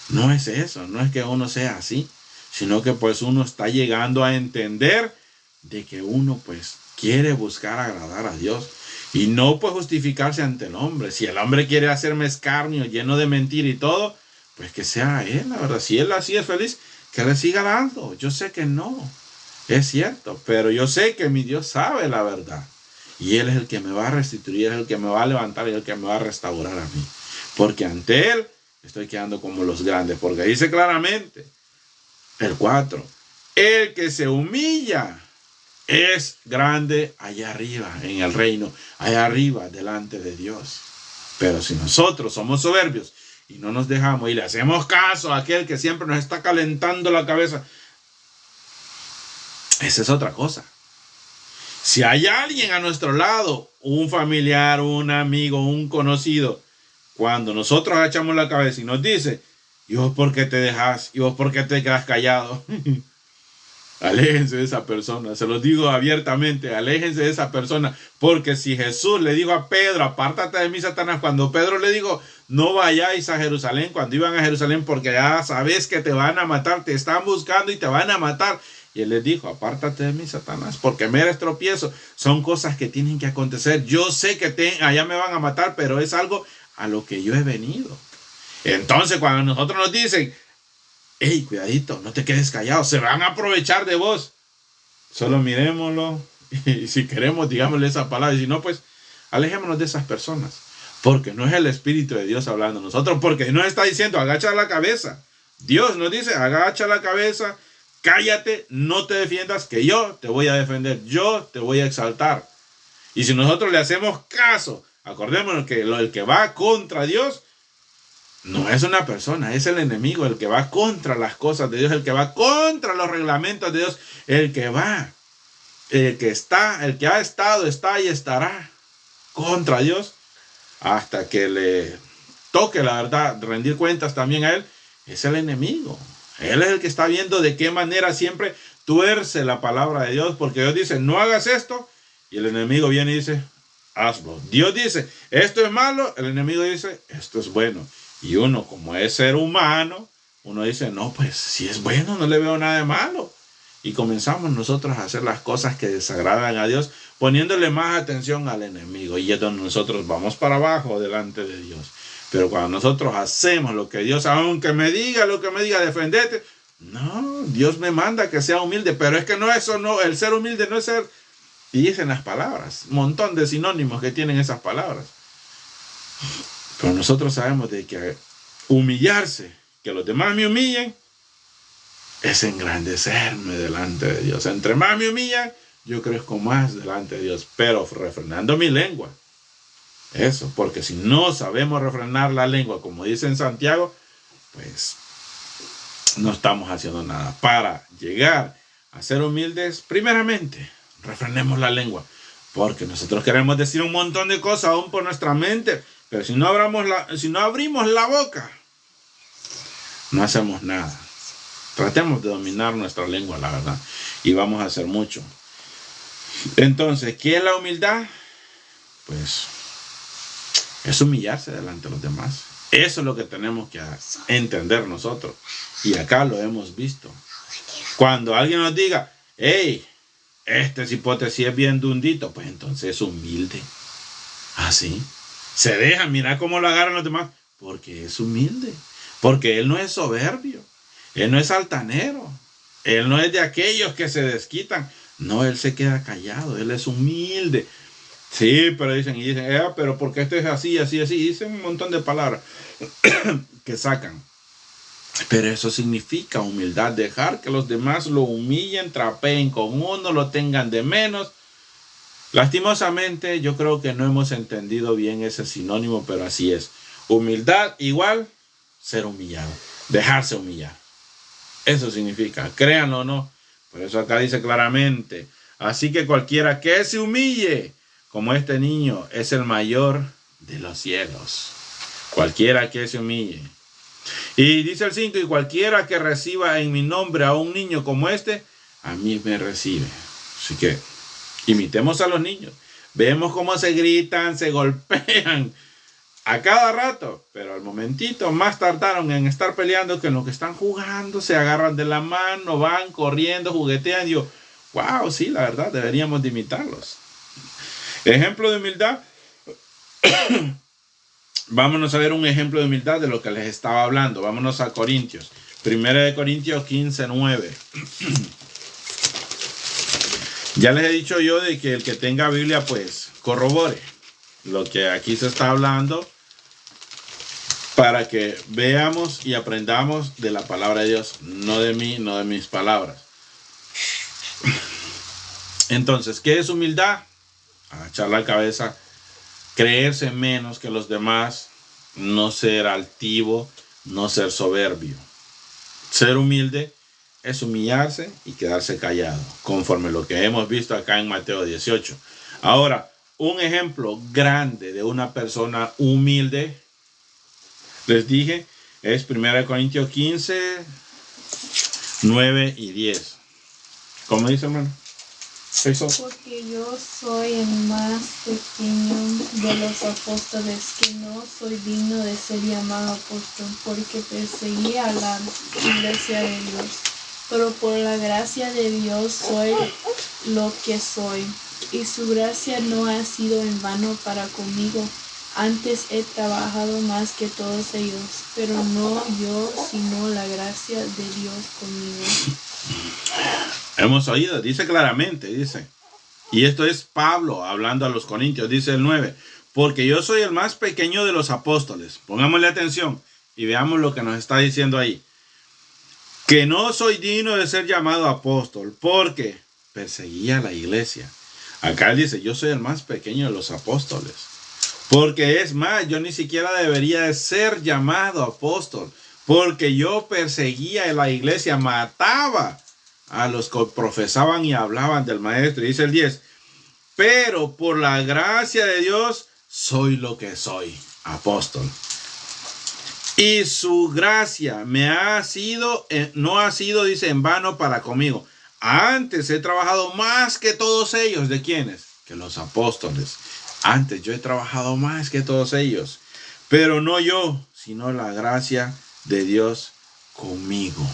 No es eso, no es que uno sea así, sino que pues uno está llegando a entender de que uno pues quiere buscar agradar a Dios y no pues justificarse ante el hombre. Si el hombre quiere hacerme escarnio, lleno de mentira y todo, pues que sea él, la verdad. Si él así es feliz, que le siga dando. Yo sé que no, es cierto, pero yo sé que mi Dios sabe la verdad. Y Él es el que me va a restituir, es el que me va a levantar y el que me va a restaurar a mí. Porque ante Él estoy quedando como los grandes. Porque dice claramente, el 4, el que se humilla es grande allá arriba en el reino, allá arriba delante de Dios. Pero si nosotros somos soberbios y no nos dejamos y le hacemos caso a aquel que siempre nos está calentando la cabeza, esa es otra cosa. Si hay alguien a nuestro lado, un familiar, un amigo, un conocido, cuando nosotros agachamos la cabeza y nos dice, ¿y vos por qué te dejas? ¿Y vos por qué te quedas callado? Aléjense de esa persona, se los digo abiertamente, aléjense de esa persona, porque si Jesús le dijo a Pedro, apártate de mí, Satanás, cuando Pedro le dijo, no vayáis a Jerusalén, cuando iban a Jerusalén, porque ya sabes que te van a matar, te están buscando y te van a matar. Y él les dijo, apártate de mí, Satanás, porque me eres tropiezo. Son cosas que tienen que acontecer. Yo sé que allá me van a matar, pero es algo a lo que yo he venido. Entonces, cuando nosotros nos dicen, hey, cuidadito, no te quedes callado, se van a aprovechar de vos. Solo mirémoslo y si queremos, digámosle esa palabra. Y si no, pues, alejémonos de esas personas. Porque no es el Espíritu de Dios hablando a nosotros, porque nos está diciendo, agacha la cabeza. Dios nos dice, agacha la cabeza. Cállate, no te defiendas, que yo te voy a defender, yo te voy a exaltar. Y si nosotros le hacemos caso, acordémonos que el que va contra Dios no es una persona, es el enemigo, el que va contra las cosas de Dios, el que va contra los reglamentos de Dios, el que va, el que ha estado, está y estará contra Dios hasta que le toque, la verdad, rendir cuentas también a Él, es el enemigo. Él es el que está viendo de qué manera siempre tuerce la palabra de Dios, porque Dios dice, no hagas esto, y el enemigo viene y dice, hazlo. Dios dice, esto es malo, el enemigo dice, esto es bueno. Y uno, como es ser humano, uno dice, no, pues si es bueno, no le veo nada de malo. Y comenzamos nosotros a hacer las cosas que desagradan a Dios, poniéndole más atención al enemigo. Y es donde nosotros vamos para abajo delante de Dios. Pero cuando nosotros hacemos lo que Dios, aunque me diga lo que me diga, defendete. No, Dios me manda que sea humilde. Pero es que no, eso no, el ser humilde no es ser. Y dicen las palabras, un montón de sinónimos que tienen esas palabras. Pero nosotros sabemos de que humillarse, que los demás me humillen, es engrandecerme delante de Dios. Entre más me humillan, yo crezco más delante de Dios, pero refrenando mi lengua. Eso, porque si no sabemos refrenar la lengua, como dice en Santiago, pues no estamos haciendo nada. Para llegar a ser humildes, primeramente, refrenemos la lengua, porque nosotros queremos decir un montón de cosas aún por nuestra mente, pero si no abrimos la boca, no hacemos nada. Tratemos de dominar nuestra lengua, la verdad, y vamos a hacer mucho. Entonces, ¿qué es la humildad? Pues es humillarse delante de los demás. Eso es lo que tenemos que entender nosotros. Y acá lo hemos visto. Cuando alguien nos diga, hey, este cipote sí es bien dundito, pues entonces es humilde. Así. Se deja, mira cómo lo agarran los demás. Porque es humilde. Porque él no es soberbio. Él no es altanero. Él no es de aquellos que se desquitan. No, él se queda callado. Él es humilde. Sí, pero dicen, pero porque este es así, así, así. Dicen un montón de palabras que sacan. Pero eso significa humildad. Dejar que los demás lo humillen, trapeen con uno, lo tengan de menos. Lastimosamente, yo creo que no hemos entendido bien ese sinónimo, pero así es. Humildad igual ser humillado. Dejarse humillar. Eso significa, créanlo o no. Por eso acá dice claramente, así que cualquiera que se humille, como este niño, es el mayor de los cielos. Cualquiera que se humille. Y dice el 5, y cualquiera que reciba en mi nombre a un niño como este, a mí me recibe. Así que imitemos a los niños. Vemos cómo se gritan, se golpean a cada rato, pero al momentito más tardaron en estar peleando que en lo que están jugando, se agarran de la mano, van corriendo, juguetean. Y yo, wow, sí, la verdad, deberíamos de imitarlos. Ejemplo de humildad. Vámonos a ver un ejemplo de humildad de lo que les estaba hablando. Vámonos a Corintios. 1 Corintios 15, 9. Ya les he dicho yo de que el que tenga Biblia, pues, corrobore lo que aquí se está hablando para que veamos y aprendamos de la palabra de Dios, no de mí, no de mis palabras. Entonces, ¿qué es humildad? Agachar la cabeza, creerse menos que los demás, no ser altivo, no ser soberbio. Ser humilde es humillarse y quedarse callado, conforme lo que hemos visto acá en Mateo 18. Ahora, un ejemplo grande de una persona humilde, les dije, es 1 Corintios 15, 9 y 10. ¿Cómo dice, hermano? ¿Eso? Porque yo soy el más pequeño de los apóstoles, que no soy digno de ser llamado apóstol, porque perseguí a la iglesia de Dios. Pero por la gracia de Dios soy lo que soy, y su gracia no ha sido en vano para conmigo. Antes he trabajado más que todos ellos, pero no yo, sino la gracia de Dios conmigo. Hemos oído, dice claramente, dice. Y esto es Pablo hablando a los Corintios, dice el 9. Porque yo soy el más pequeño de los apóstoles. Pongámosle atención y veamos lo que nos está diciendo ahí. Que no soy digno de ser llamado apóstol, porque perseguía a la iglesia. Acá dice, yo soy el más pequeño de los apóstoles. Porque es más, yo ni siquiera debería de ser llamado apóstol, porque yo perseguía a la iglesia, mataba a los que profesaban y hablaban del maestro. Y dice el 10, pero por la gracia de Dios soy lo que soy, apóstol. Y su gracia me ha sido, no ha sido, dice, en vano para conmigo. Antes he trabajado más que todos ellos. ¿De quiénes? Que los apóstoles. Antes yo he trabajado más que todos ellos, pero no yo, sino la gracia de Dios conmigo.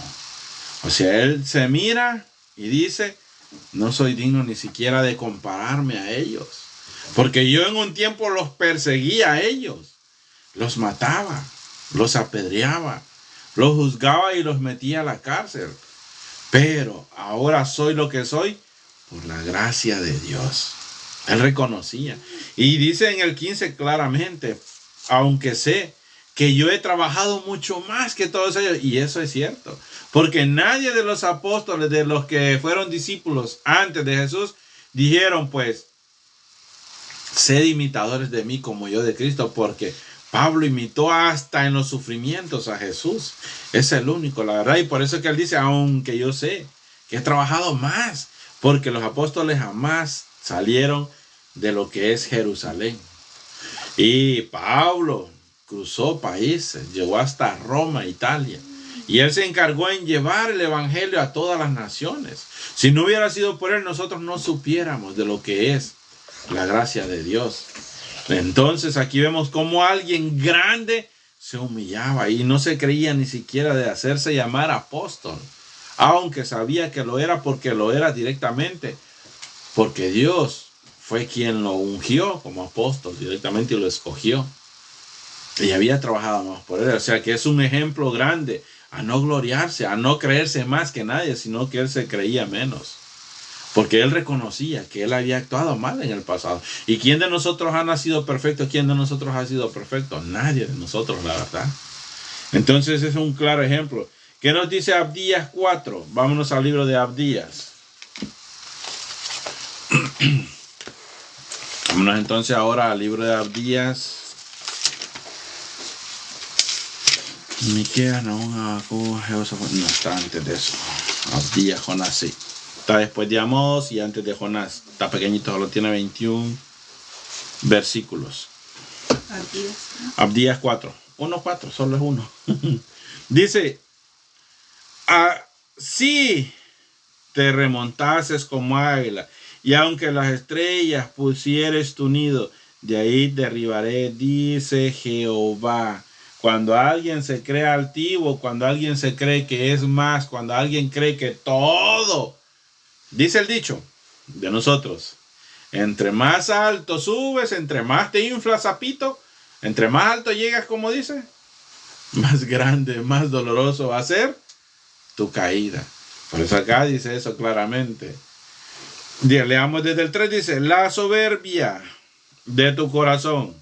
O sea, él se mira y dice, no soy digno ni siquiera de compararme a ellos, porque yo en un tiempo los perseguía a ellos, los mataba, los apedreaba, los juzgaba y los metía a la cárcel. Pero ahora soy lo que soy por la gracia de Dios. Él reconocía. Y dice en el 15 claramente, aunque sé que yo he trabajado mucho más que todos ellos. Y eso es cierto. Porque nadie de los apóstoles, de los que fueron discípulos antes de Jesús, dijeron pues, sed imitadores de mí como yo de Cristo. Porque Pablo imitó hasta en los sufrimientos a Jesús. Es el único, la verdad. Y por eso es que él dice, aunque yo sé que he trabajado más. Porque los apóstoles jamás salieron de lo que es Jerusalén. Y Pablo cruzó países, llegó hasta Roma, Italia. Y él se encargó en llevar el evangelio a todas las naciones. Si no hubiera sido por él, nosotros no supiéramos de lo que es la gracia de Dios. Entonces aquí vemos cómo alguien grande se humillaba y no se creía ni siquiera de hacerse llamar apóstol, aunque sabía que lo era porque lo era directamente, porque Dios fue quien lo ungió como apóstol directamente y lo escogió. Y había trabajado más por él. O sea que es un ejemplo grande a no gloriarse, a no creerse más que nadie, sino que él se creía menos. Porque él reconocía que él había actuado mal en el pasado. ¿Y quién de nosotros ha nacido perfecto? ¿Quién de nosotros ha sido perfecto? Nadie de nosotros, la verdad. Entonces es un claro ejemplo. ¿Qué nos dice Abdías 4? Vámonos al libro de Abdías. Vámonos entonces ahora al libro de Abdías. Miqueas, Nahum, Habacuc, Josafat. No, está antes de eso. Abdías, Jonás, sí. Está después de Amós y antes de Jonás. Está pequeñito, solo tiene 21 versículos. Abdías 4. 1:4, solo es uno. Dice, así te remontases como águila, y aunque las estrellas pusieres tu nido, de ahí derribaré, dice Jehová. Cuando alguien se cree altivo, cuando alguien se cree que es más, cuando alguien cree que todo, dice el dicho de nosotros, entre más alto subes, entre más te inflas, sapito, entre más alto llegas, como dice, más grande, más doloroso va a ser tu caída. Por eso acá dice eso claramente. Leamos desde el 3, dice, la soberbia de tu corazón.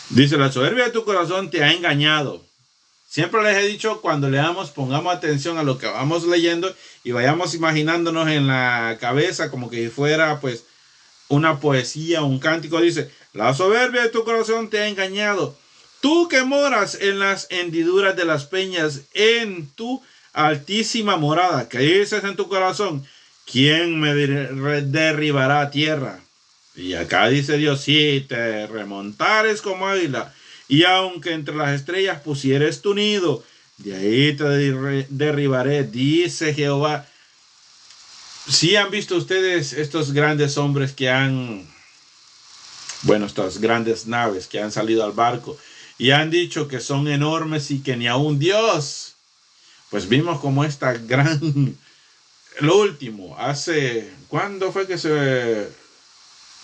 Dice, la soberbia de tu corazón te ha engañado. Siempre les he dicho, cuando leamos, pongamos atención a lo que vamos leyendo y vayamos imaginándonos en la cabeza como que fuera pues una poesía, un cántico. Dice, la soberbia de tu corazón te ha engañado. Tú que moras en las hendiduras de las peñas, en tu altísima morada, que dices en tu corazón, ¿quién me derribará a tierra? Y acá dice Dios, si te remontares como águila, y aunque entre las estrellas pusieres tu nido, de ahí te derribaré, dice Jehová. Si han visto ustedes estos grandes hombres que han, bueno, estas grandes naves que han salido al barco y han dicho que son enormes y que ni aun Dios, pues vimos como esta gran, lo último, ¿cuándo fue que se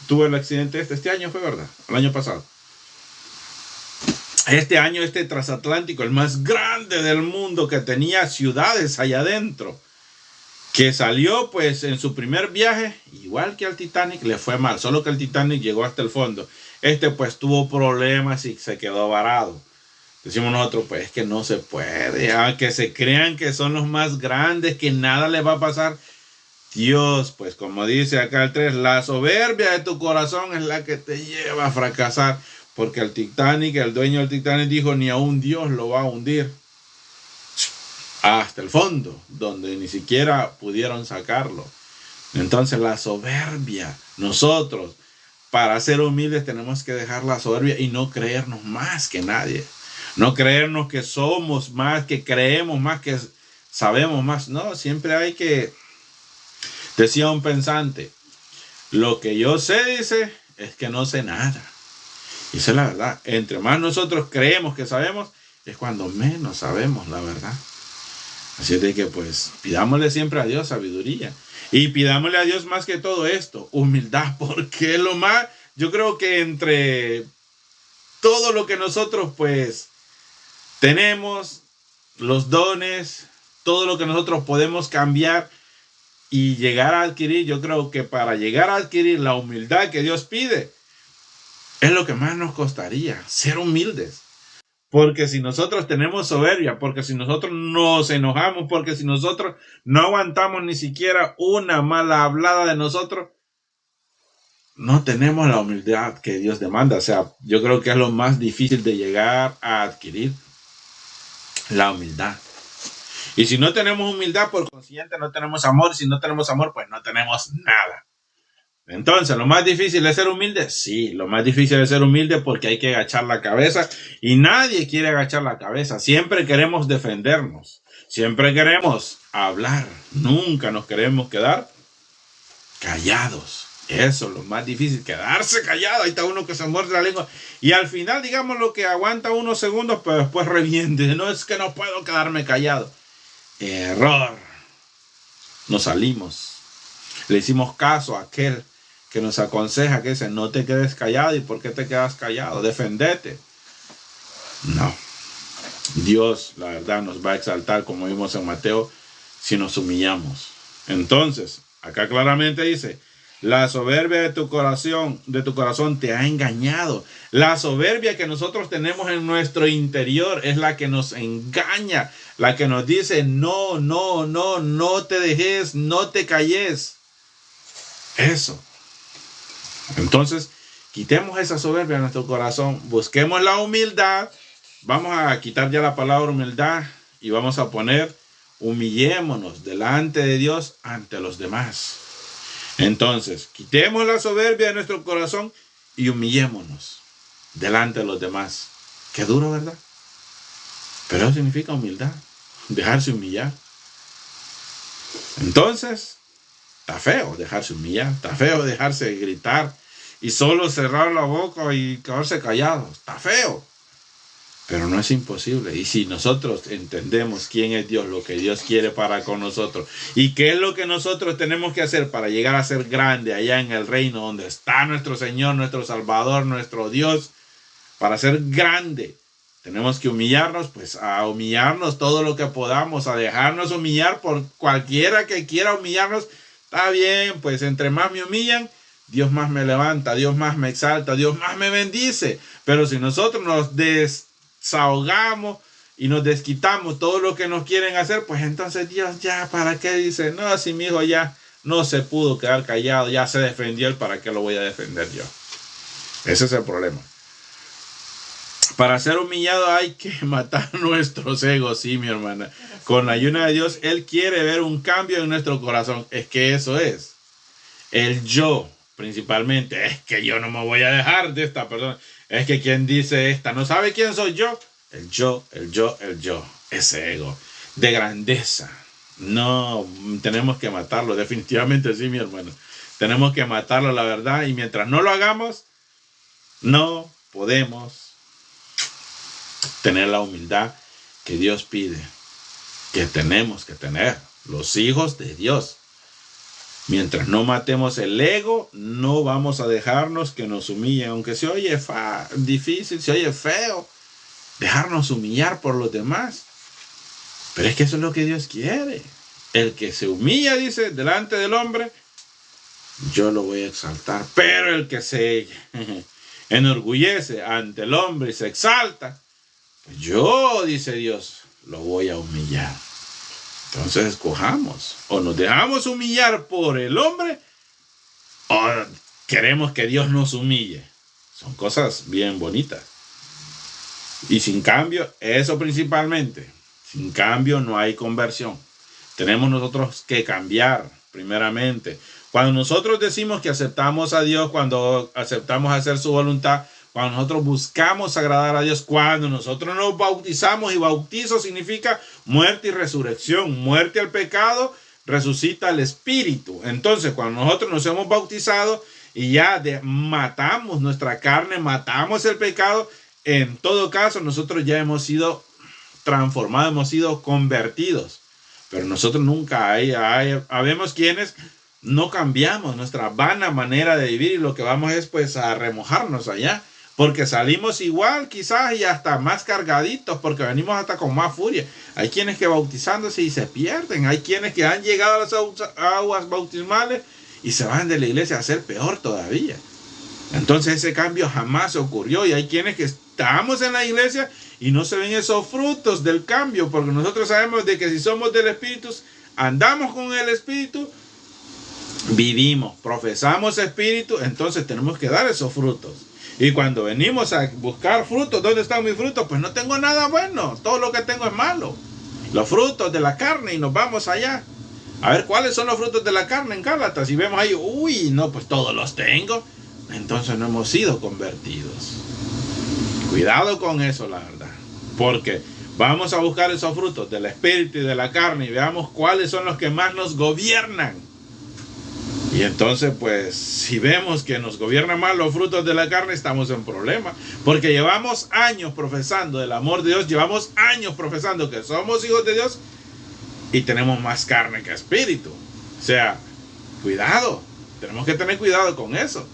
tuvo el accidente este año fue, ¿verdad? El año pasado. Este año, este transatlántico, el más grande del mundo, que tenía ciudades allá adentro, que salió pues en su primer viaje, igual que al Titanic, le fue mal, solo que el Titanic llegó hasta el fondo. Este pues tuvo problemas y se quedó varado. Decimos nosotros, pues es que no se puede, aunque se crean que son los más grandes, que nada les va a pasar. Dios, pues como dice acá el 3, la soberbia de tu corazón es la que te lleva a fracasar, porque el Titanic, el dueño del Titanic dijo, ni aun Dios lo va a hundir hasta el fondo, donde ni siquiera pudieron sacarlo. Entonces la soberbia, nosotros, para ser humildes tenemos que dejar la soberbia y no creernos más que nadie, no creernos que somos más, que creemos más, que sabemos más. No, siempre hay que Decía un pensante, lo que yo sé, dice, es que no sé nada. Y esa es la verdad. Entre más nosotros creemos que sabemos, es cuando menos sabemos la verdad. Así es de que pues pidámosle siempre a Dios sabiduría. Y pidámosle a Dios más que todo esto, humildad, porque es lo más, yo creo que entre todo lo que nosotros pues tenemos, los dones, todo lo que nosotros podemos cambiar y llegar a adquirir, yo creo que para llegar a adquirir la humildad que Dios pide, es lo que más nos costaría, ser humildes. Porque si nosotros tenemos soberbia, porque si nosotros nos enojamos, porque si nosotros no aguantamos ni siquiera una mala hablada de nosotros, no tenemos la humildad que Dios demanda. O sea, yo creo que es lo más difícil de llegar a adquirir, la humildad. Y si no tenemos humildad, por consiguiente no tenemos amor. Si no tenemos amor, pues no tenemos nada. Entonces, ¿lo más difícil es ser humilde? Sí, lo más difícil es ser humilde porque hay que agachar la cabeza y nadie quiere agachar la cabeza. Siempre queremos defendernos, siempre queremos hablar, nunca nos queremos quedar callados. Eso es lo más difícil, quedarse callado. Ahí está uno que se muerde la lengua y al final, digamos, lo que aguanta unos segundos, pero después reviente. No, es que no puedo quedarme callado. Error. Nos salimos. Le hicimos caso a aquel que nos aconseja, que dice, no te quedes callado. ¿Y por qué te quedas callado? Defendete. No. Dios, la verdad, nos va a exaltar, como vimos en Mateo, si nos humillamos. Entonces, acá claramente dice, la soberbia de tu corazón te ha engañado. La soberbia que nosotros tenemos en nuestro interior es la que nos engaña, la que nos dice, no, no, no, no te dejes, no te calles. Eso. Entonces, quitemos esa soberbia de nuestro corazón, busquemos la humildad. Vamos a quitar ya la palabra humildad y vamos a poner humillémonos delante de Dios ante los demás. Entonces, quitemos la soberbia de nuestro corazón y humillémonos delante de los demás. Qué duro, ¿verdad? Pero eso significa humildad, dejarse humillar. Entonces, está feo dejarse humillar, está feo dejarse gritar y solo cerrar la boca y quedarse callado. Está feo, pero no es imposible. Y si nosotros entendemos quién es Dios, lo que Dios quiere para con nosotros y qué es lo que nosotros tenemos que hacer para llegar a ser grande allá en el reino donde está nuestro Señor, nuestro Salvador, nuestro Dios, para ser grande, tenemos que humillarnos, pues a humillarnos todo lo que podamos, a dejarnos humillar por cualquiera que quiera humillarnos. Está bien, pues entre más me humillan, Dios más me levanta, Dios más me exalta, Dios más me bendice. Pero si nosotros nos desahogamos y nos desquitamos todo lo que nos quieren hacer, pues entonces Dios ya, ¿para qué? Dice, no, si mi hijo ya no se pudo quedar callado, ya se defendió él, ¿para qué lo voy a defender yo? Ese es el problema. Para ser humillado hay que matar nuestros egos, sí, mi hermana. Con la ayuda de Dios, Él quiere ver un cambio en nuestro corazón. Es que eso es. El yo, principalmente. Es que yo no me voy a dejar de esta persona. Es que quien dice esta no sabe quién soy yo. El yo, el yo, el yo. Ese ego de grandeza. No, tenemos que matarlo. Definitivamente sí, mi hermano. Tenemos que matarlo, la verdad. Y mientras no lo hagamos, no podemos tener la humildad que Dios pide, que tenemos que tener los hijos de Dios. Mientras no matemos el ego, no vamos a dejarnos que nos humillen, aunque se oye difícil, se oye feo, dejarnos humillar por los demás. Pero es que eso es lo que Dios quiere. El que se humilla, dice, delante del hombre, yo lo voy a exaltar. Pero el que se enorgullece ante el hombre y se exalta, pues yo, dice Dios, lo voy a humillar. Entonces escojamos. O nos dejamos humillar por el hombre o queremos que Dios nos humille. Son cosas bien bonitas. Y sin cambio, eso principalmente. Sin cambio no hay conversión. Tenemos nosotros que cambiar primeramente. Cuando nosotros decimos que aceptamos a Dios, cuando aceptamos hacer su voluntad, cuando nosotros buscamos agradar a Dios, cuando nosotros nos bautizamos, y bautizo significa muerte y resurrección, muerte al pecado, resucita el espíritu. Entonces, cuando nosotros nos hemos bautizado y ya matamos nuestra carne, matamos el pecado, en todo caso, nosotros ya hemos sido transformados, hemos sido convertidos. Pero nosotros nunca habemos quienes no cambiamos nuestra vana manera de vivir y lo que vamos es pues a remojarnos allá. Porque salimos igual quizás y hasta más cargaditos porque venimos hasta con más furia. Hay quienes que bautizándose y se pierden. Hay quienes que han llegado a las aguas bautismales y se van de la iglesia a hacer peor todavía. Entonces ese cambio jamás ocurrió y hay quienes que estamos en la iglesia y no se ven esos frutos del cambio porque nosotros sabemos de que si somos del Espíritu, andamos con el Espíritu, vivimos, profesamos Espíritu, entonces tenemos que dar esos frutos. Y cuando venimos a buscar frutos, ¿dónde están mis frutos? Pues no tengo nada bueno, todo lo que tengo es malo. Los frutos de la carne y nos vamos allá. A ver, ¿cuáles son los frutos de la carne en Gálatas? Y vemos ahí, uy, no, pues todos los tengo. Entonces no hemos sido convertidos. Cuidado con eso, la verdad. Porque vamos a buscar esos frutos del espíritu y de la carne y veamos cuáles son los que más nos gobiernan. Y entonces, pues, si vemos que nos gobiernan más los frutos de la carne, estamos en problema. Porque llevamos años profesando el amor de Dios, llevamos años profesando que somos hijos de Dios y tenemos más carne que espíritu. O sea, cuidado, tenemos que tener cuidado con eso.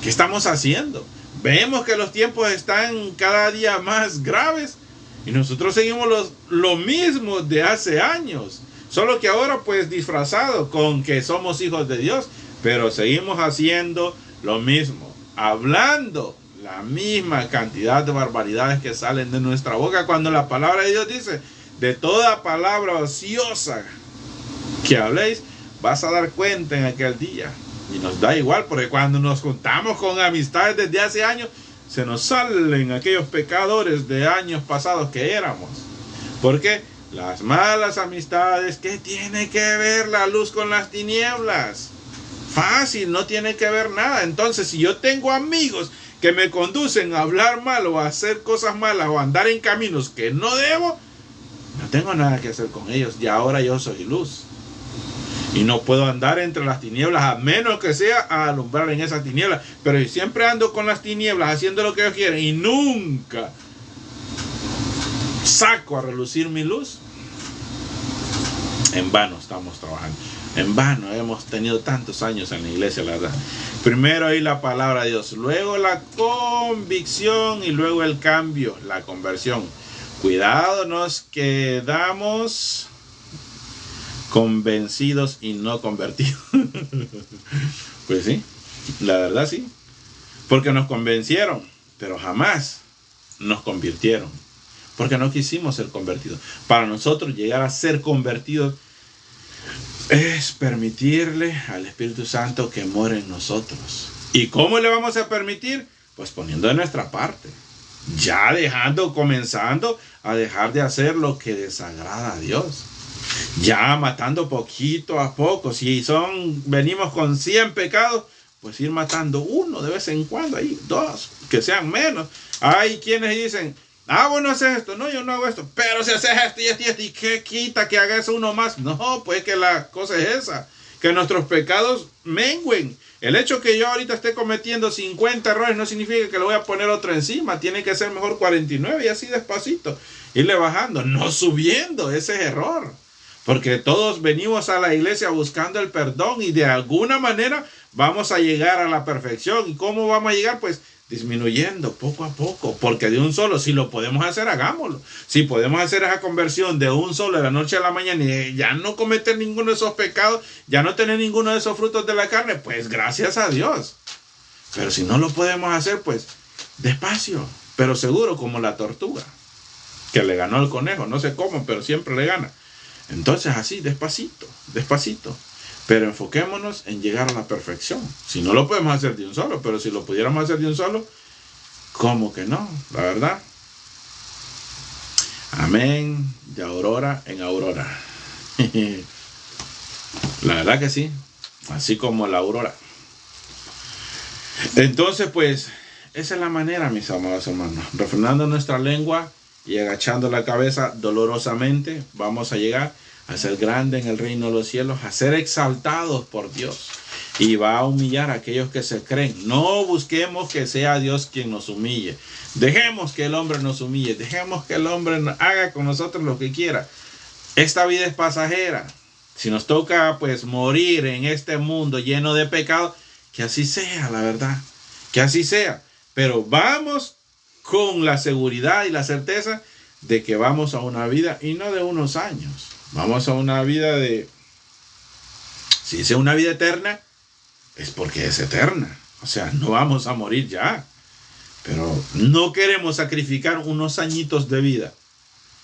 ¿Qué estamos haciendo? Vemos que los tiempos están cada día más graves y nosotros seguimos lo mismo de hace años. Solo que ahora pues disfrazado con que somos hijos de Dios, pero seguimos haciendo lo mismo, hablando la misma cantidad de barbaridades que salen de nuestra boca cuando la palabra de Dios dice, de toda palabra ociosa que habléis, vas a dar cuenta en aquel día. Y nos da igual porque cuando nos juntamos con amistades desde hace años, se nos salen aquellos pecadores de años pasados que éramos. ¿Por qué? Las malas amistades, ¿qué tiene que ver la luz con las tinieblas? Fácil, no tiene que ver nada. Entonces, si yo tengo amigos que me conducen a hablar mal o a hacer cosas malas o a andar en caminos que no debo, no tengo nada que hacer con ellos. Y ahora yo soy luz. Y no puedo andar entre las tinieblas a menos que sea a alumbrar en esas tinieblas. Pero si siempre ando con las tinieblas haciendo lo que ellos quieren y nunca saco a relucir mi luz, en vano estamos trabajando. En vano hemos tenido tantos años en la iglesia, la verdad. Primero ahí la palabra de Dios, luego la convicción y luego el cambio, la conversión. Cuidado, nos quedamos convencidos y no convertidos. Pues sí, la verdad sí. Porque nos convencieron, pero jamás nos convirtieron. Porque no quisimos ser convertidos. Para nosotros llegar a ser convertidos es permitirle al Espíritu Santo que muere en nosotros. ¿Y cómo le vamos a permitir? Pues poniendo de nuestra parte. Ya comenzando a dejar de hacer lo que desagrada a Dios. Ya matando poquito a poco. Si venimos con 100 pecados, pues ir matando uno de vez en cuando, ahí 2, que sean menos. Hay quienes dicen, vos no haces esto, no, yo no hago esto, pero si haces esto y esto y esto, ¿y qué quita que haga eso uno más? No, pues que la cosa es esa, que nuestros pecados mengüen. El hecho que yo ahorita esté cometiendo 50 errores no significa que le voy a poner otro encima, tiene que ser mejor 49 y así despacito, irle bajando, no subiendo ese error. Porque todos venimos a la iglesia buscando el perdón y de alguna manera vamos a llegar a la perfección. ¿Y cómo vamos a llegar? Pues disminuyendo poco a poco, porque de un solo, si lo podemos hacer, hagámoslo. Si podemos hacer esa conversión de un solo de la noche a la mañana y ya no cometer ninguno de esos pecados, ya no tener ninguno de esos frutos de la carne, pues gracias a Dios. Pero si no lo podemos hacer, pues despacio, pero seguro, como la tortuga que le ganó al conejo, no sé cómo, pero siempre le gana. Entonces así, despacito, despacito. Pero enfoquémonos en llegar a la perfección. Si no lo podemos hacer de un solo, pero si lo pudiéramos hacer de un solo, ¿cómo que no? La verdad. Amén. De aurora en aurora. La verdad que sí. Así como la aurora. Entonces, pues, esa es la manera, mis amados hermanos. Refrenando nuestra lengua y agachando la cabeza dolorosamente, vamos a llegar a ser grande en el reino de los cielos, a ser exaltados por Dios. Y va a humillar a aquellos que se creen. No busquemos que sea Dios quien nos humille. Dejemos que el hombre nos humille. Dejemos que el hombre haga con nosotros lo que quiera. Esta vida es pasajera. Si nos toca pues morir en este mundo lleno de pecado, que así sea, la verdad. Que así sea. Pero vamos con la seguridad y la certeza de que vamos a una vida, y no de unos años. Vamos a una vida de... Si es una vida eterna, es porque es eterna. O sea, no vamos a morir ya. Pero no queremos sacrificar unos añitos de vida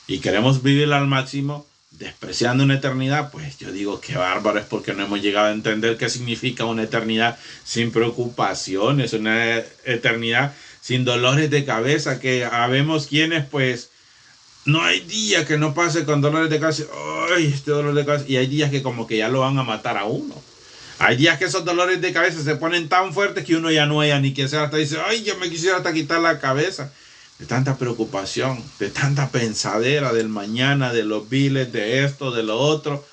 y queremos vivir al máximo despreciando una eternidad. Pues yo digo que bárbaro, es porque no hemos llegado a entender qué significa una eternidad sin preocupaciones, una eternidad sin dolores de cabeza, que habemos quienes pues no hay día que no pase con dolores de cabeza. Ay, este dolor de cabeza. Y hay días que como que ya lo van a matar a uno. Hay días que esos dolores de cabeza se ponen tan fuertes que uno ya no haya ni que sea, hasta dice, ay, yo me quisiera hasta quitar la cabeza. De tanta preocupación, de tanta pensadera del mañana, de los biles, de esto, de lo otro.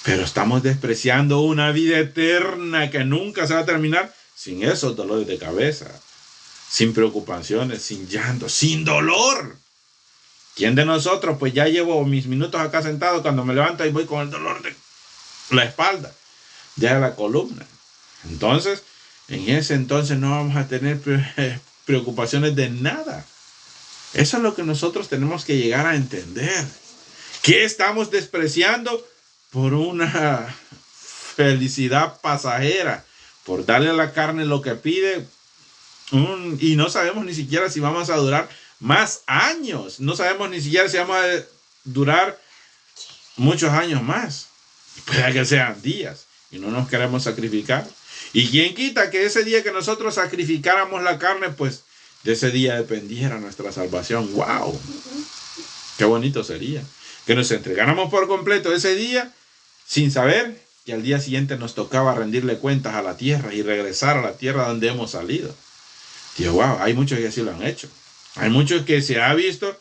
Pero estamos despreciando una vida eterna que nunca se va a terminar sin esos dolores de cabeza, sin preocupaciones, sin llanto, sin dolor. ¿Quién de nosotros? Pues ya llevo mis minutos acá sentado, cuando me levanto y voy con el dolor de la espalda, ya de la columna. Entonces, en ese entonces no vamos a tener preocupaciones de nada. Eso es lo que nosotros tenemos que llegar a entender. ¿Qué estamos despreciando por una felicidad pasajera? Por darle a la carne lo que pide. Y no sabemos ni siquiera si vamos a durar más años. No sabemos ni siquiera si vamos a durar muchos años más. Puede que sean días y no nos queremos sacrificar. Y quién quita que ese día que nosotros sacrificáramos la carne, pues de ese día dependiera nuestra salvación. ¡Wow! ¡Qué bonito sería! Que nos entregáramos por completo ese día sin saber que al día siguiente nos tocaba rendirle cuentas a la tierra y regresar a la tierra donde hemos salido. Tío, wow, hay muchos que sí lo han hecho. Hay muchos que se ha visto.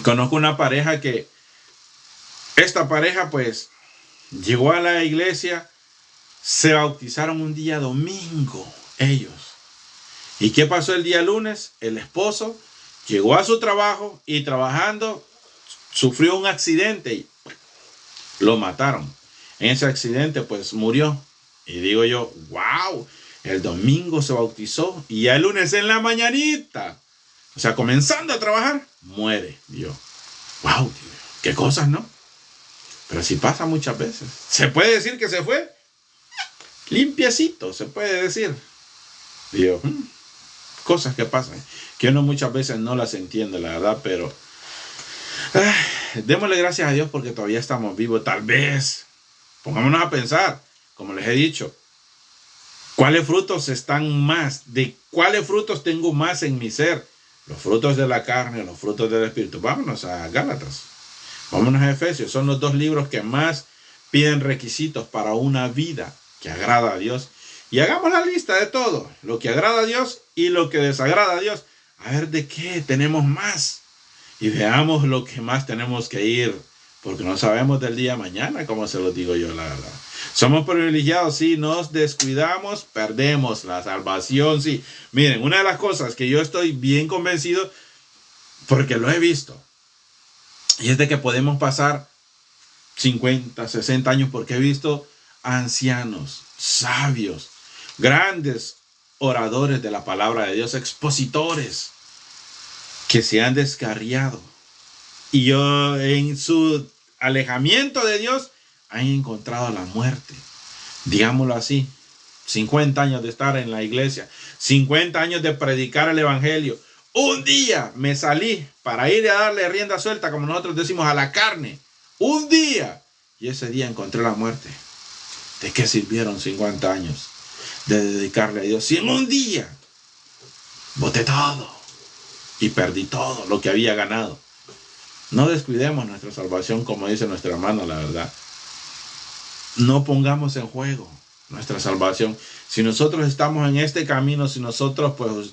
Conozco una pareja que esta pareja pues llegó a la iglesia, se bautizaron un día domingo ellos. ¿Y qué pasó el día lunes? El esposo llegó a su trabajo y trabajando sufrió un accidente y lo mataron. En ese accidente pues murió. Y digo yo, wow, el domingo se bautizó y ya el lunes en la mañanita, o sea, comenzando a trabajar, muere. Y yo, wow, qué cosas, ¿no? Pero sí pasa muchas veces. Se puede decir que se fue limpiecito, se puede decir. Digo, cosas que pasan, que uno muchas veces no las entiende, la verdad, pero démosle gracias a Dios porque todavía estamos vivos. Tal vez, pongámonos a pensar, como les he dicho, ¿cuáles frutos están más? ¿De cuáles frutos tengo más en mi ser? Los frutos de la carne, los frutos del Espíritu. Vámonos a Gálatas, vámonos a Efesios. Son los dos libros que más piden requisitos para una vida que agrada a Dios. Y hagamos la lista de todo, lo que agrada a Dios y lo que desagrada a Dios. A ver de qué tenemos más. Y veamos lo que más tenemos que ir. Porque no sabemos del día de mañana, como se lo digo yo, la verdad. Somos privilegiados, sí, nos descuidamos, perdemos la salvación, sí. Miren, una de las cosas que yo estoy bien convencido, porque lo he visto, y es de que podemos pasar 50, 60 años, porque he visto ancianos, sabios, grandes oradores de la palabra de Dios, expositores, que se han descarriado. Y yo en su alejamiento de Dios han encontrado la muerte. Digámoslo así. 50 años de estar en la iglesia. 50 años de predicar el evangelio. Un día me salí para ir a darle rienda suelta, como nosotros decimos, a la carne. Un día. Y ese día encontré la muerte. ¿De qué sirvieron 50 años de dedicarle a Dios? Si en un día boté todo y perdí todo lo que había ganado. No descuidemos nuestra salvación, como dice nuestra hermana, la verdad. No pongamos en juego nuestra salvación. Si nosotros estamos en este camino, si nosotros pues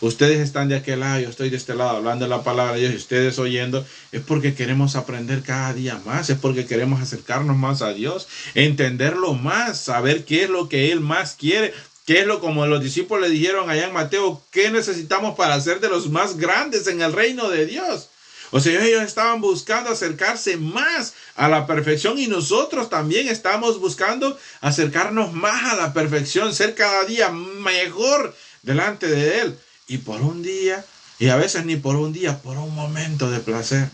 ustedes están de aquel lado, yo estoy de este lado hablando de la palabra de Dios y ustedes oyendo, es porque queremos aprender cada día más, es porque queremos acercarnos más a Dios, entenderlo más, saber qué es lo que Él más quiere, qué es lo como los discípulos le dijeron allá en Mateo, qué necesitamos para ser de los más grandes en el reino de Dios. O sea, ellos estaban buscando acercarse más a la perfección y nosotros también estamos buscando acercarnos más a la perfección, ser cada día mejor delante de Él. Y por un día, y a veces ni por un día, por un momento de placer,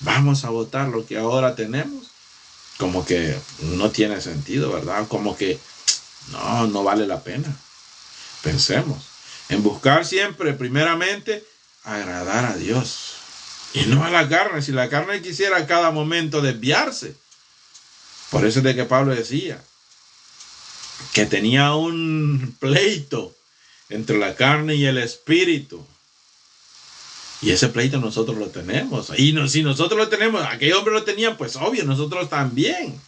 vamos a botar lo que ahora tenemos. Como que no tiene sentido, ¿verdad? Como que no vale la pena. Pensemos en buscar siempre, primeramente, agradar a Dios. Y no a la carne. Si la carne quisiera a cada momento desviarse. Por eso es de que Pablo decía que tenía un pleito entre la carne y el espíritu. Y ese pleito nosotros lo tenemos. Y si nosotros lo tenemos, aquel hombre lo tenía, pues obvio, nosotros también.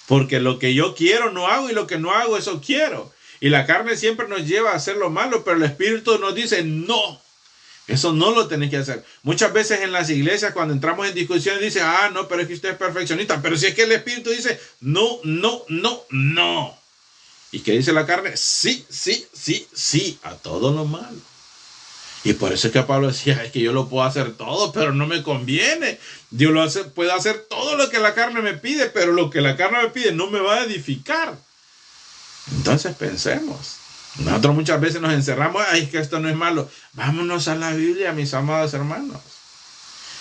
Porque lo que yo quiero no hago y lo que no hago, eso quiero. Y la carne siempre nos lleva a hacer lo malo, pero el espíritu nos dice no. Eso no lo tenés que hacer. Muchas veces en las iglesias cuando entramos en discusiones dicen, no, pero es que usted es perfeccionista. Pero si es que el espíritu dice, no. ¿Y qué dice la carne? Sí, a todo lo malo. Y por eso es que Pablo decía, es que yo lo puedo hacer todo, pero no me conviene. Yo puedo hacer todo lo que la carne me pide, pero lo que la carne me pide no me va a edificar. Entonces pensemos. Nosotros muchas veces nos encerramos, es que esto no es malo. Vámonos a la Biblia, mis amados hermanos.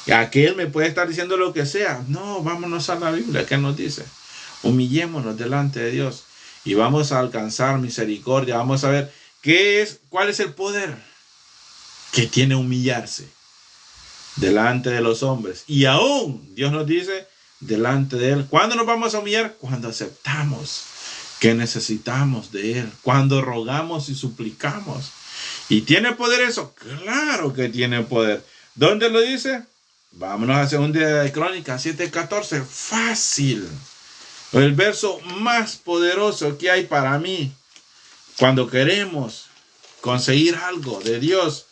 Y aquel me puede estar diciendo lo que sea. No, vámonos a la Biblia. ¿Qué nos dice? Humillémonos delante de Dios y vamos a alcanzar misericordia. Vamos a ver cuál es el poder que tiene humillarse delante de los hombres. Y aún Dios nos dice delante de Él. ¿Cuándo nos vamos a humillar? Cuando aceptamos que necesitamos de Él, cuando rogamos y suplicamos. ¿Y tiene poder eso? Claro que tiene poder. ¿Dónde lo dice? Vámonos a 2 de Crónicas 7:14. Fácil. El verso más poderoso que hay para mí cuando queremos conseguir algo de Dios.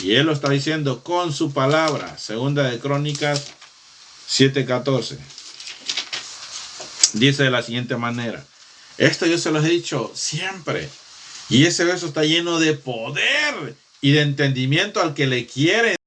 Y Él lo está diciendo con su palabra. 2 de Crónicas 7:14. Dice de la siguiente manera. Esto yo se los he dicho siempre. Y ese verso está lleno de poder y de entendimiento al que le quiere